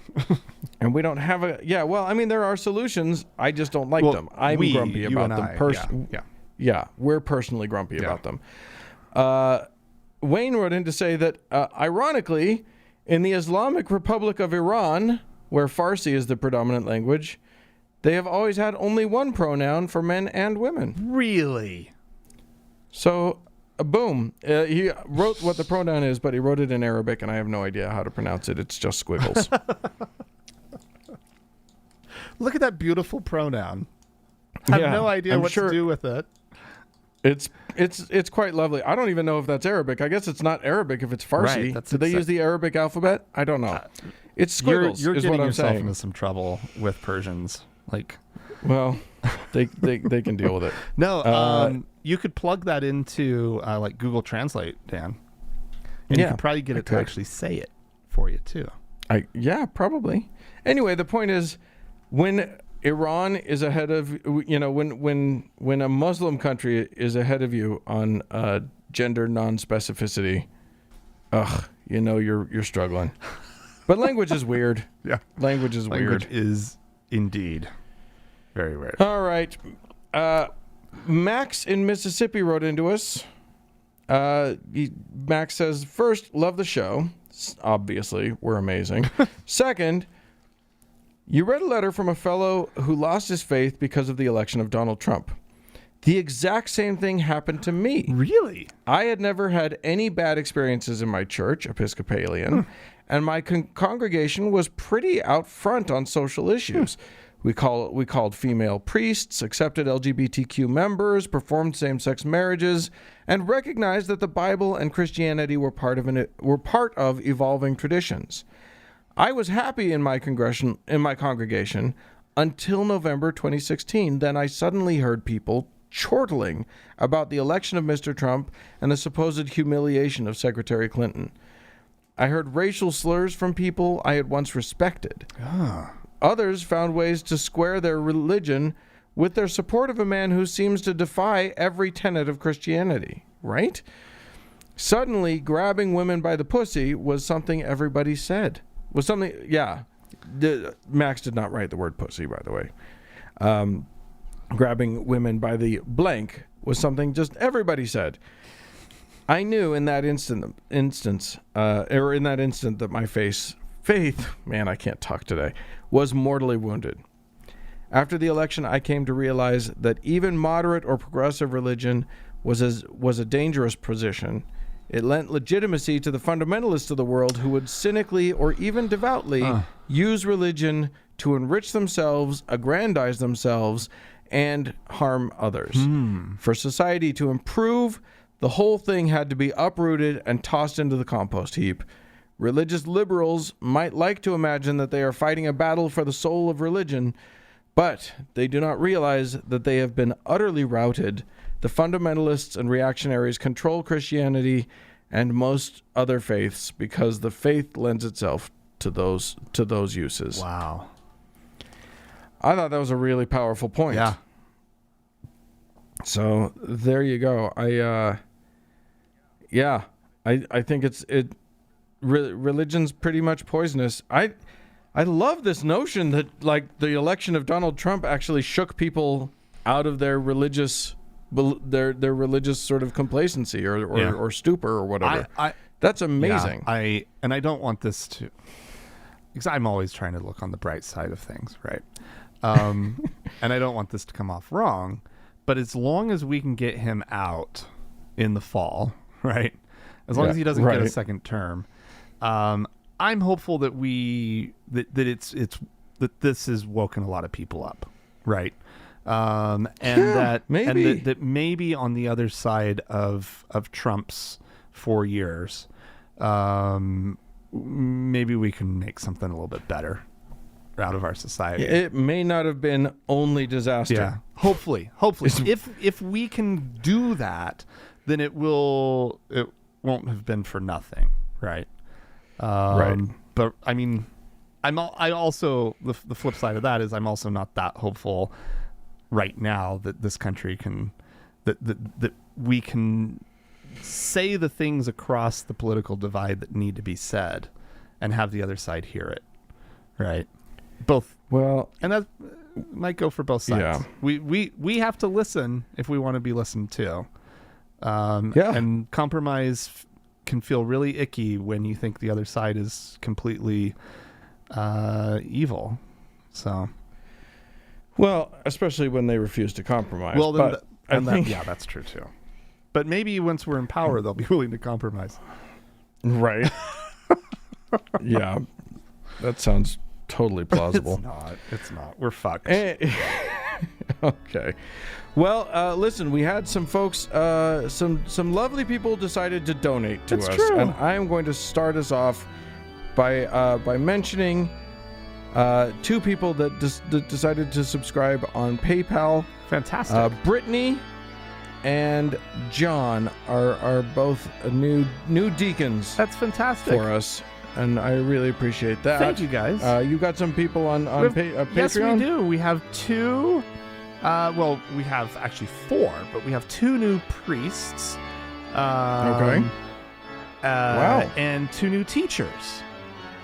And we don't have well, I mean, there are solutions. I just don't like them. I'm grumpy about them. Yeah, we're personally grumpy about them. Wayne wrote in to say that, ironically, in the Islamic Republic of Iran, where Farsi is the predominant language, they have always had only one pronoun for men and women. Really? So, boom. He wrote what the pronoun is, but he wrote it in Arabic, and I have no idea how to pronounce it. It's just squiggles. Look at that beautiful pronoun. I have no idea what to do with it. It's quite lovely. I don't even know if that's Arabic. I guess it's not Arabic if it's Farsi. Right, Did they use the Arabic alphabet? I don't know. It's squiggles. You're is getting what I'm yourself saying. into some trouble with Persians. Like, well, they can deal with it. No, you could plug that into like Google Translate, Dan, and you could probably get it to actually say it for you too. Yeah, probably. Anyway, the point is, when Iran is ahead of when a Muslim country is ahead of you on gender non-specificity, you're struggling. But language is weird. Yeah, language is weird. Language is indeed very weird. All right, Max in Mississippi wrote into us. Max says, first, love the show. Obviously, we're amazing. Second, you read a letter from a fellow who lost his faith because of the election of Donald Trump. The exact same thing happened to me. Really? I had never had any bad experiences in my church, Episcopalian, and my congregation was pretty out front on social issues. We called female priests, accepted LGBTQ members, performed same-sex marriages, and recognized that the Bible and Christianity were part of evolving traditions. I was happy in my congregation until November 2016. Then I suddenly heard people chortling about the election of Mr. Trump and the supposed humiliation of Secretary Clinton. I heard racial slurs from people I had once respected. Others found ways to square their religion with their support of a man who seems to defy every tenet of Christianity, right? Suddenly, grabbing women by the pussy was something everybody said. Max did not write the word pussy, by the way. Grabbing women by the blank was something just everybody said. I knew in that instant that my faith, man, I can't talk today, was mortally wounded. After the election, I came to realize that even moderate or progressive religion was a dangerous position. It lent legitimacy to the fundamentalists of the world who would cynically or even devoutly use religion to enrich themselves, aggrandize themselves, and harm others. For society to improve, the whole thing had to be uprooted and tossed into the compost heap. Religious liberals might like to imagine that they are fighting a battle for the soul of religion, but they do not realize that they have been utterly routed. The fundamentalists and reactionaries control Christianity and most other faiths because the faith lends itself to those uses. Wow. I thought that was a really powerful point. Yeah. So there you go. Yeah, I think religion's pretty much poisonous. I love this notion that like the election of Donald Trump actually shook people out of their religious sort of complacency or stupor or whatever. That's amazing. Yeah, I don't want this to, because I'm always trying to look on the bright side of things, right? And I don't want this to come off wrong, but as long as we can get him out in the fall, right? As long as he doesn't get a second term, I'm hopeful that that this has woken a lot of people up, right? That maybe on the other side of Trump's 4 years, maybe we can make something a little bit better out of our society. It may not have been only disaster. Yeah, hopefully, if we can do that, then it won't have been for nothing, right? But I mean, I also the flip side of that is I'm also not that hopeful right now that this country can that we can say the things across the political divide that need to be said and have the other side hear it, right? Both. Well, and that might go for both sides. Yeah. We have to listen if we want to be listened to. And compromise can feel really icky when you think the other side is completely evil. So, well, especially when they refuse to compromise. Well, then that's true too. But maybe once we're in power, they'll be willing to compromise. Right. Yeah, that sounds totally plausible. It's not. We're fucked. Okay. Well, listen, we had some folks, some lovely people decided to donate to us. True. And I am going to start us off by mentioning two people that decided to subscribe on PayPal. Fantastic. Brittany and John are both new deacons. That's fantastic for us. And I really appreciate that. Thank you, guys. You got some people on Patreon? Yes, we do. We have two. We have actually four, but we have two new priests. Okay. Wow. And two new teachers.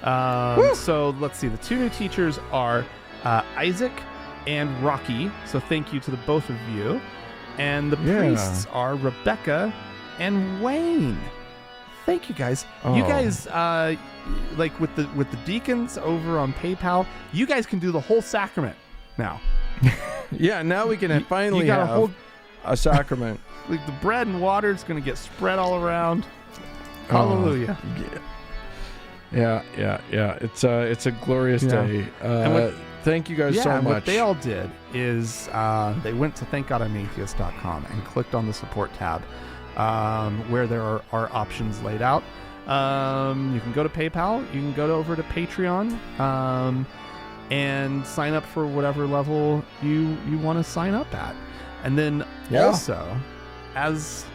So let's see. The two new teachers are Isaac and Rocky. So thank you to the both of you. And the priests are Rebecca and Wayne. Thank you, guys. You guys, like with the deacons over on PayPal, you guys can do the whole sacrament now. Yeah, now we can finally have a sacrament. Like the bread and water is going to get spread all around. Hallelujah. Yeah. It's a glorious day. Thank you guys so much. What they all did is they went to thankgodimatheist.com and clicked on the support tab. Where there are options laid out. You can go to PayPal, you can go over to Patreon, and sign up for whatever level you want to sign up at. And then also, as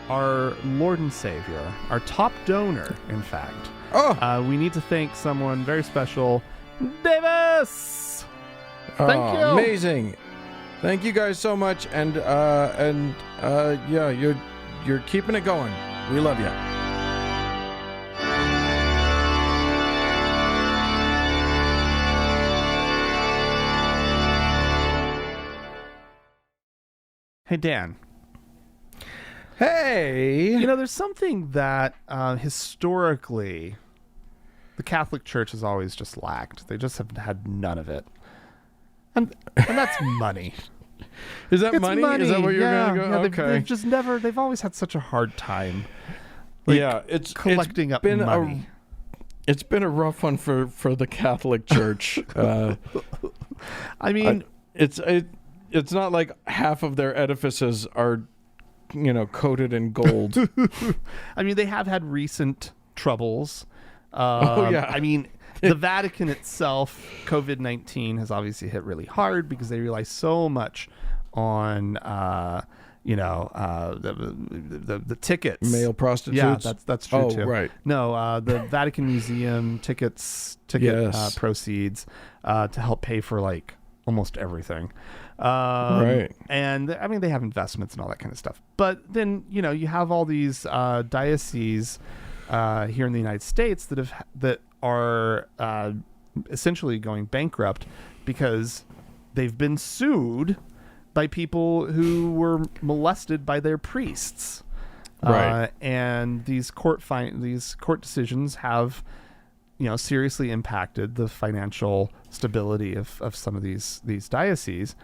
our Lord and Savior, our top donor, in fact, we need to thank someone very special, Davis! Thank you! Amazing! Thank you guys so much, and you're keeping it going. We love you. Hey, Dan. Hey. There's something that historically the Catholic Church has always just lacked. They just have had none of it. And that's money. Is that money? Is that what you're going to go? Okay. They've always had such a hard time. It's collecting up money. It's been a rough one for the Catholic Church. I mean, it's not like half of their edifices are, coated in gold. I mean, they have had recent troubles. I mean, the Vatican itself, COVID-19 has obviously hit really hard because they rely so much on, the tickets. Male prostitutes. Yeah, that's true too. Right. No, the Vatican Museum ticket proceeds to help pay for like almost everything. Right. And I mean, they have investments and all that kind of stuff. But then, you have all these dioceses here in the United States that are essentially going bankrupt because they've been sued by people who were molested by their priests. Right. And these court decisions have, seriously impacted the financial stability of some of these dioceses.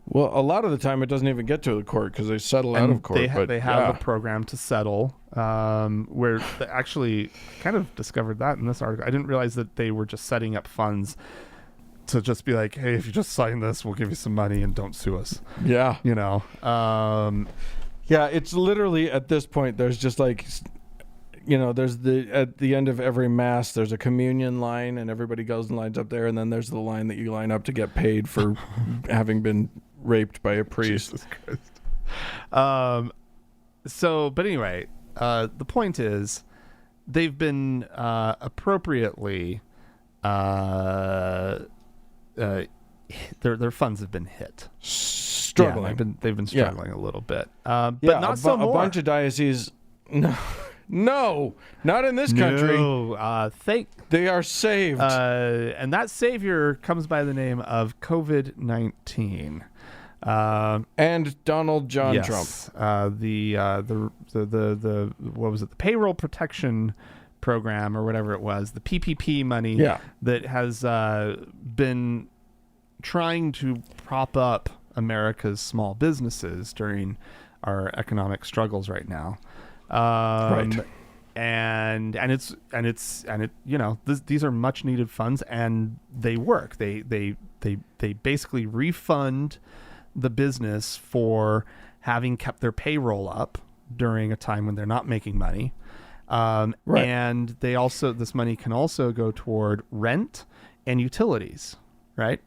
Well, a lot of the time it doesn't even get to the court because they settle out of court. They have a program to settle, where they actually kind of discovered that in this article. I didn't realize that they were just setting up funds to just be like, hey, if you just sign this, we'll give you some money and don't sue us. Yeah. Yeah, it's literally at this point, there's just like, there's at the end of every mass, there's a communion line and everybody goes and lines up there. And then there's the line that you line up to get paid for having been raped by a priest. Jesus Christ. But anyway, the point is they've been appropriately, their funds have been hit. Struggling. Yeah, they've been struggling a little bit. But not so more. A bunch of dioceses, no, not in this country. No, they are saved. And that savior comes by the name of COVID-19. And Donald John Trump. The what was it? The payroll protection program or whatever it was, the PPP money that has been trying to prop up America's small businesses during our economic struggles right now. Right. And these are much needed funds and they work. They basically refund the business for having kept their payroll up during a time when they're not making money. Right. And this money can also go toward rent and utilities, right?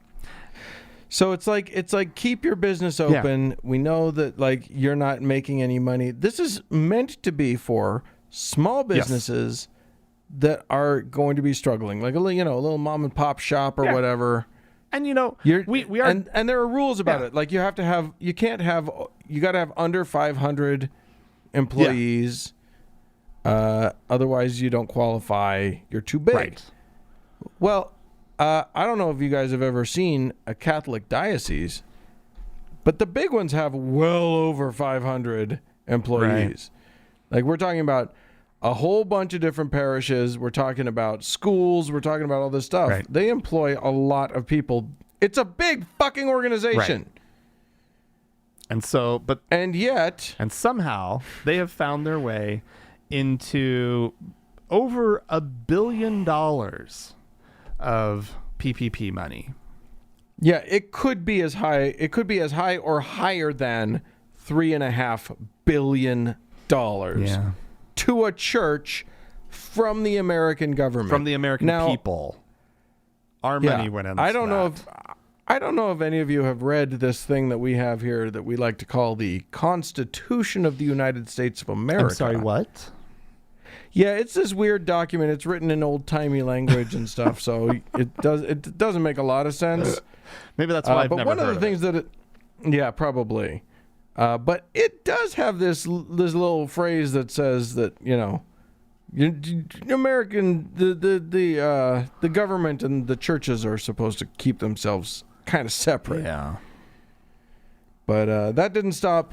So it's like keep your business open. Yeah. We know that like you're not making any money. This is meant to be for small businesses that are going to be struggling, like a little mom and pop shop or whatever. And we are and there are rules about it. Like you got to have under 500 employees. Otherwise you don't qualify. You're too big. Right. Well, I don't know if you guys have ever seen a Catholic diocese, but the big ones have well over 500 employees. Right. Like we're talking about a whole bunch of different parishes. We're talking about schools. We're talking about all this stuff. Right. They employ a lot of people. It's a big fucking organization. Right. And somehow they have found their way into over $1 billion of PPP money. Yeah, it could be as high. It could be as high or higher than $3.5 billion to a church from the American government, from the American people. Our money went in. I don't know if any of you have read this thing that we have here that we like to call the Constitution of the United States of America. I'm sorry, what? Yeah, it's this weird document. It's written in old-timey language and stuff, so it doesn't make a lot of sense. Maybe that's why I've never heard of it. But one of the things that yeah, probably. But it does have this little phrase that says that, American the government and the churches are supposed to keep themselves kind of separate. Yeah. But that didn't stop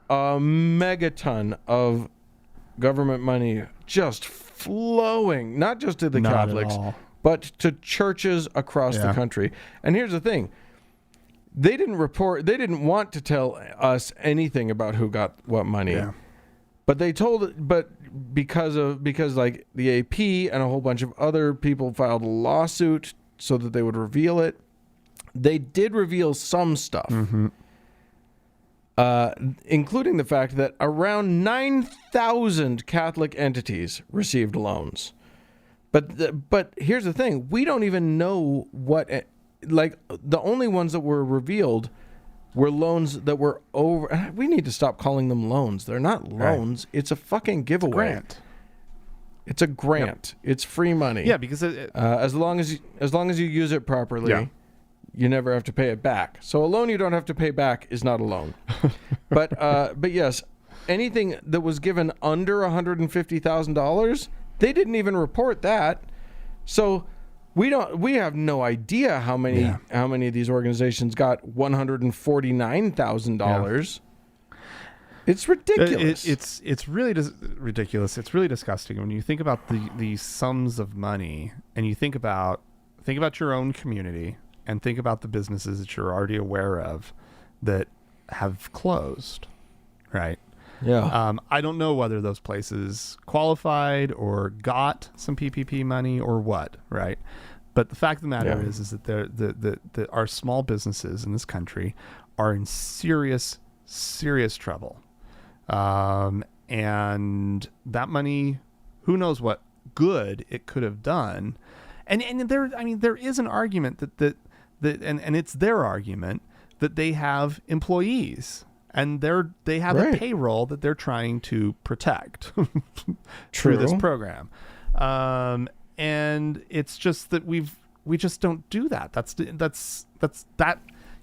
a megaton of government money just flowing, not just to the Catholics, but to churches across the country. And here's the thing. They didn't want to tell us anything about who got what money. Yeah. But because like the AP and a whole bunch of other people filed a lawsuit so that they would reveal it, they did reveal some stuff. Mm-hmm. Including the fact that around 9,000 Catholic entities received loans. But here's the thing. We don't even know what... Like, the only ones that were revealed were loans that were over... We need to stop calling them loans. They're not loans. Right. It's a fucking giveaway. It's a grant. Yep. It's free money. Yeah, because... as long as you use it properly, you never have to pay it back. So a loan you don't have to pay back is not a loan. But yes, anything that was given under $150,000, they didn't even report that. So we have no idea how many of these organizations got $149,000. It's ridiculous. It's really ridiculous. It's really disgusting when you think about the sums of money, and you think about your own community, and think about the businesses that you're already aware of that have closed, right? Yeah. I don't know whether those places qualified or got some PPP money or what, right? But the fact of the matter is that that our small businesses in this country are in serious trouble. And that money, who knows what good it could have done. And there is an argument that it's their argument that they have employees and they have a payroll that they're trying to protect through this program. And it's just that we just don't do that. That's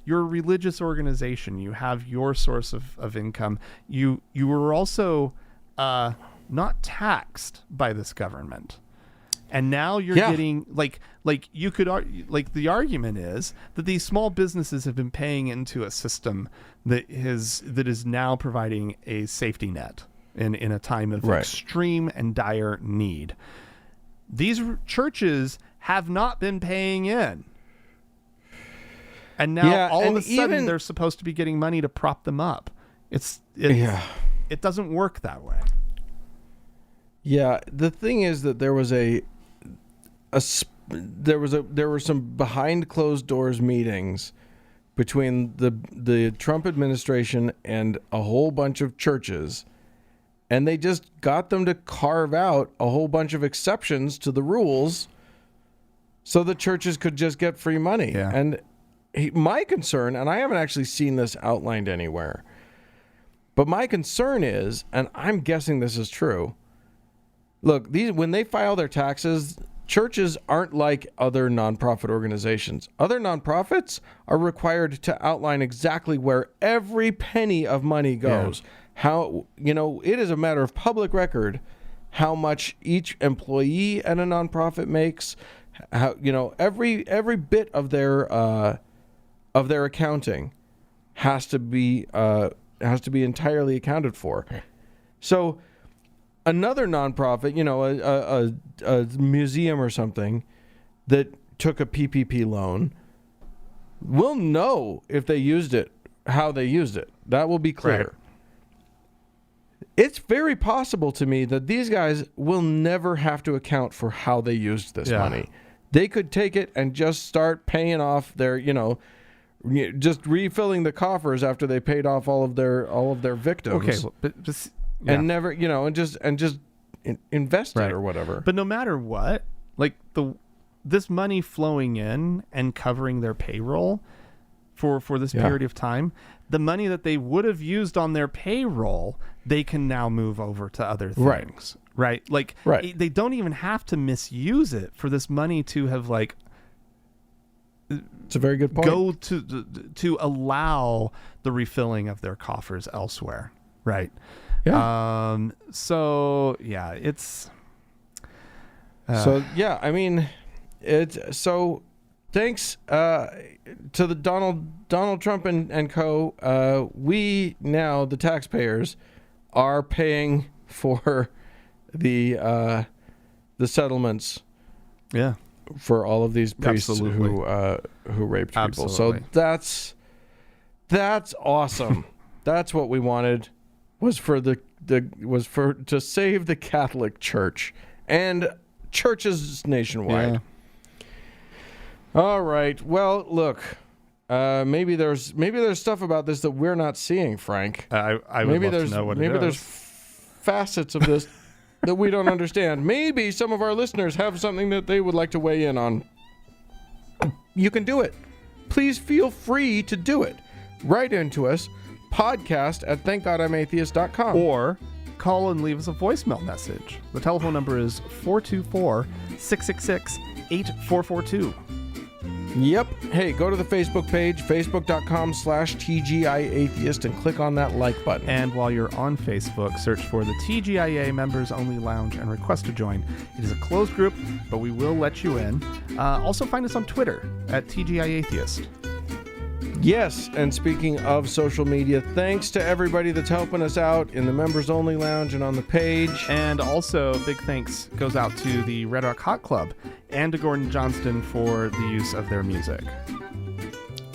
you're a religious organization. You have your source of income. You were also not taxed by this government. And now you're getting like you could like the argument is that these small businesses have been paying into a system that is now providing a safety net in a time of extreme and dire need. These churches have not been paying in. And now all of a sudden they're supposed to be getting money to prop them up. It doesn't work that way. Yeah, the thing is that there were some behind closed doors meetings between the Trump administration and a whole bunch of churches, and they just got them to carve out a whole bunch of exceptions to the rules so the churches could just get free money. Yeah. And my concern, and I haven't actually seen this outlined anywhere, but my concern is, and I'm guessing this is true, look, when they file their taxes, churches aren't like other nonprofit organizations. Other nonprofits are required to outline exactly where every penny of money goes. Yeah. How, it is a matter of public record how much each employee at a nonprofit makes. How, every bit of their accounting has to be entirely accounted for. So another nonprofit, a museum or something that took a PPP loan will know if they used it, how they used it. That will be clear. Right. It's very possible to me that these guys will never have to account for how they used this money. They could take it and just start paying off their, just refilling the coffers after they paid off all of their victims. Okay, but just, and never, and just invest it or whatever. But no matter what, like this money flowing in and covering their payroll for this period of time, the money that they would have used on their payroll, they can now move over to other things. Right? They don't even have to misuse it for this money to have it's a very good point. Go to allow the refilling of their coffers elsewhere. Right. Yeah. It's. Thanks to the Donald Trump and co. We now, the taxpayers, are paying for the settlements. Yeah. For all of these priests who raped people. Absolutely. So that's awesome. That's what we wanted, was to save the Catholic Church and churches nationwide. Yeah. All right. Well, look, maybe there's stuff about this that we're not seeing, Frank. I would love to know what it is. Maybe there's facets of this that we don't understand. Maybe some of our listeners have something that they would like to weigh in on. You can do it. Please feel free to do it. Write into us, podcast@thankgodimatheist.com. Or call and leave us a voicemail message. The telephone number is 424-666-8442. Yep. Hey, go to the Facebook page, facebook.com/TGIAtheist, and click on that like button. And while you're on Facebook, search for the TGIA Members Only Lounge and request to join. It is a closed group, but we will let you in. Also find us on Twitter at TGIAtheist. Yes, and speaking of social media, thanks to everybody that's helping us out in the Members Only Lounge and on the page. And also, big thanks goes out to the Red Rock Hot Club and to Gordon Johnston for the use of their music.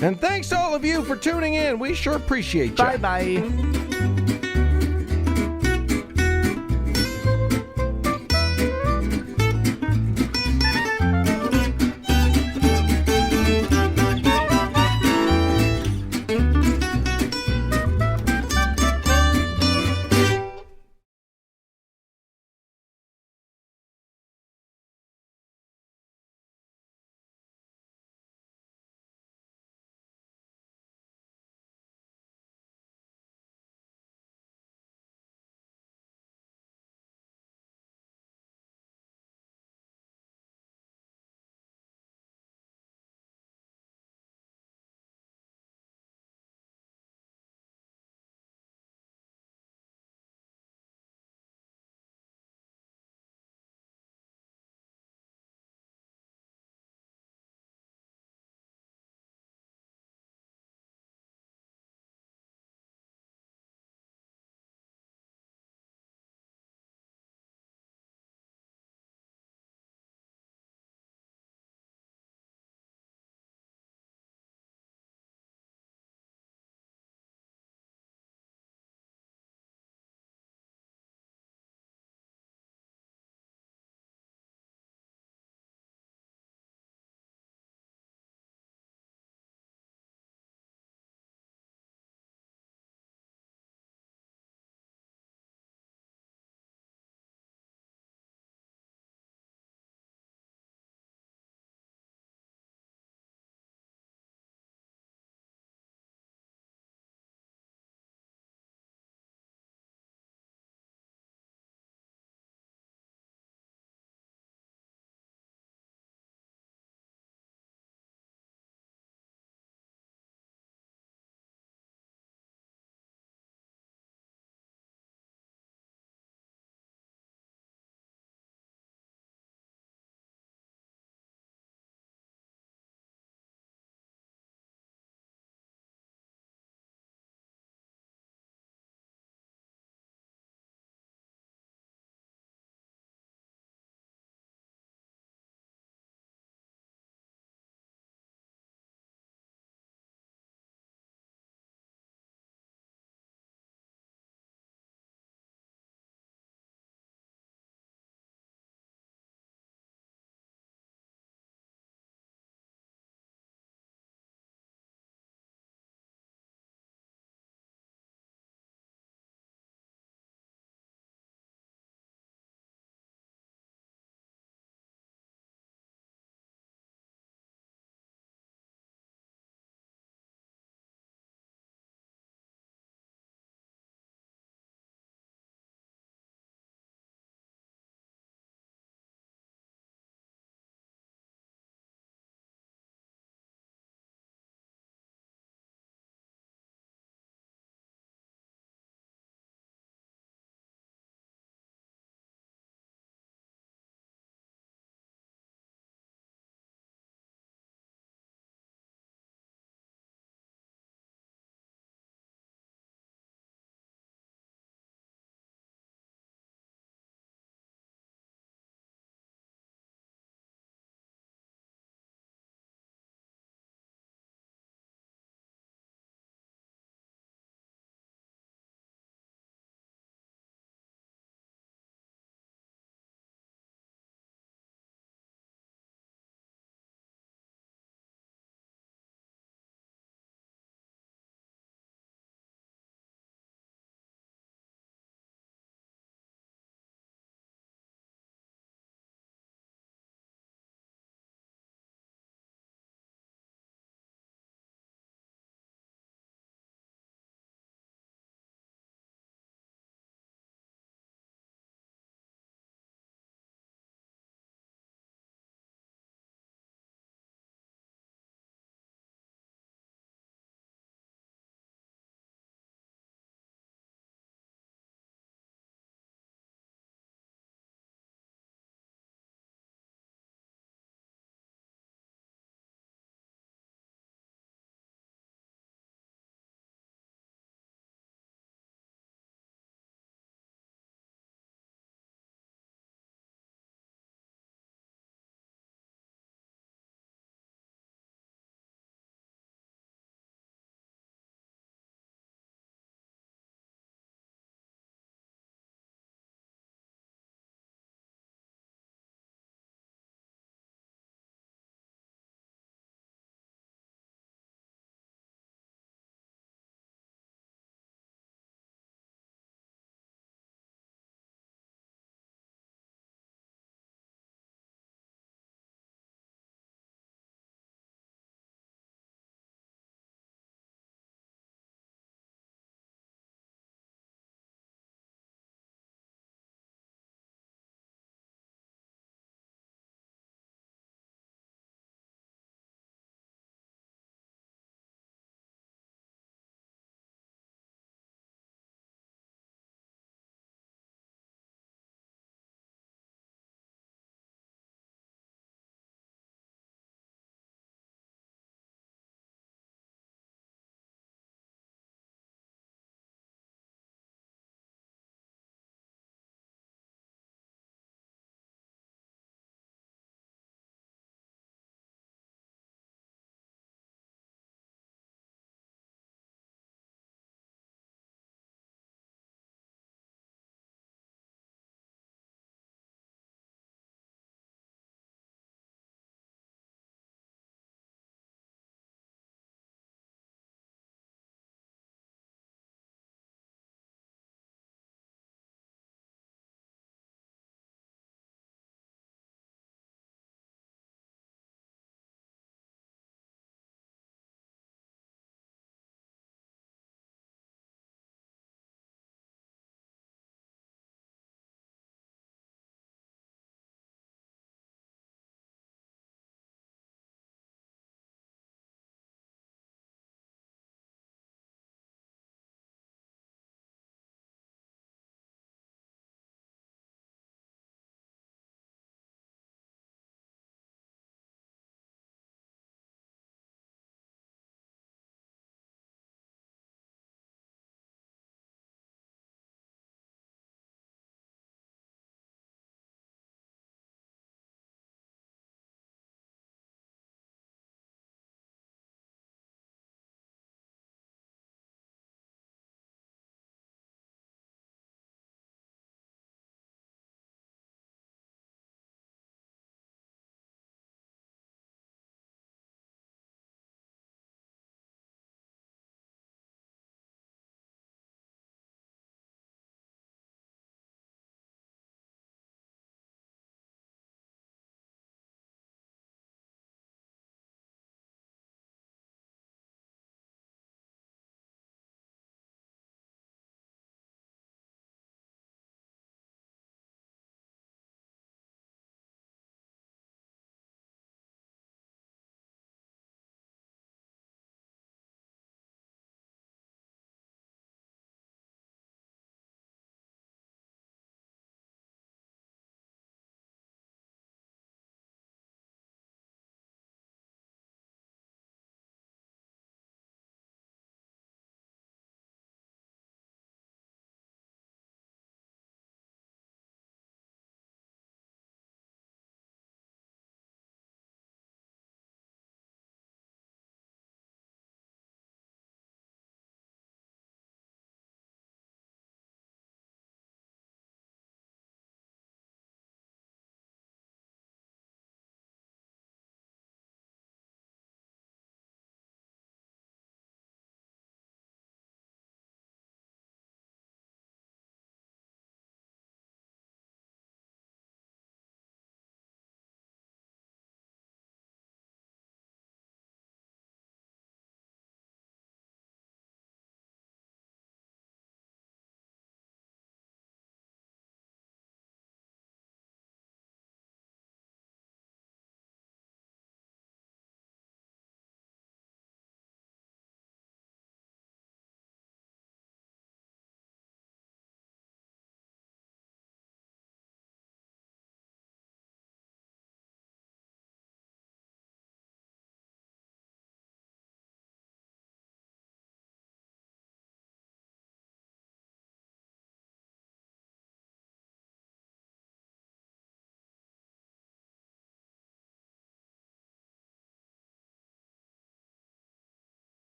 And thanks to all of you for tuning in. We sure appreciate you. Bye-bye.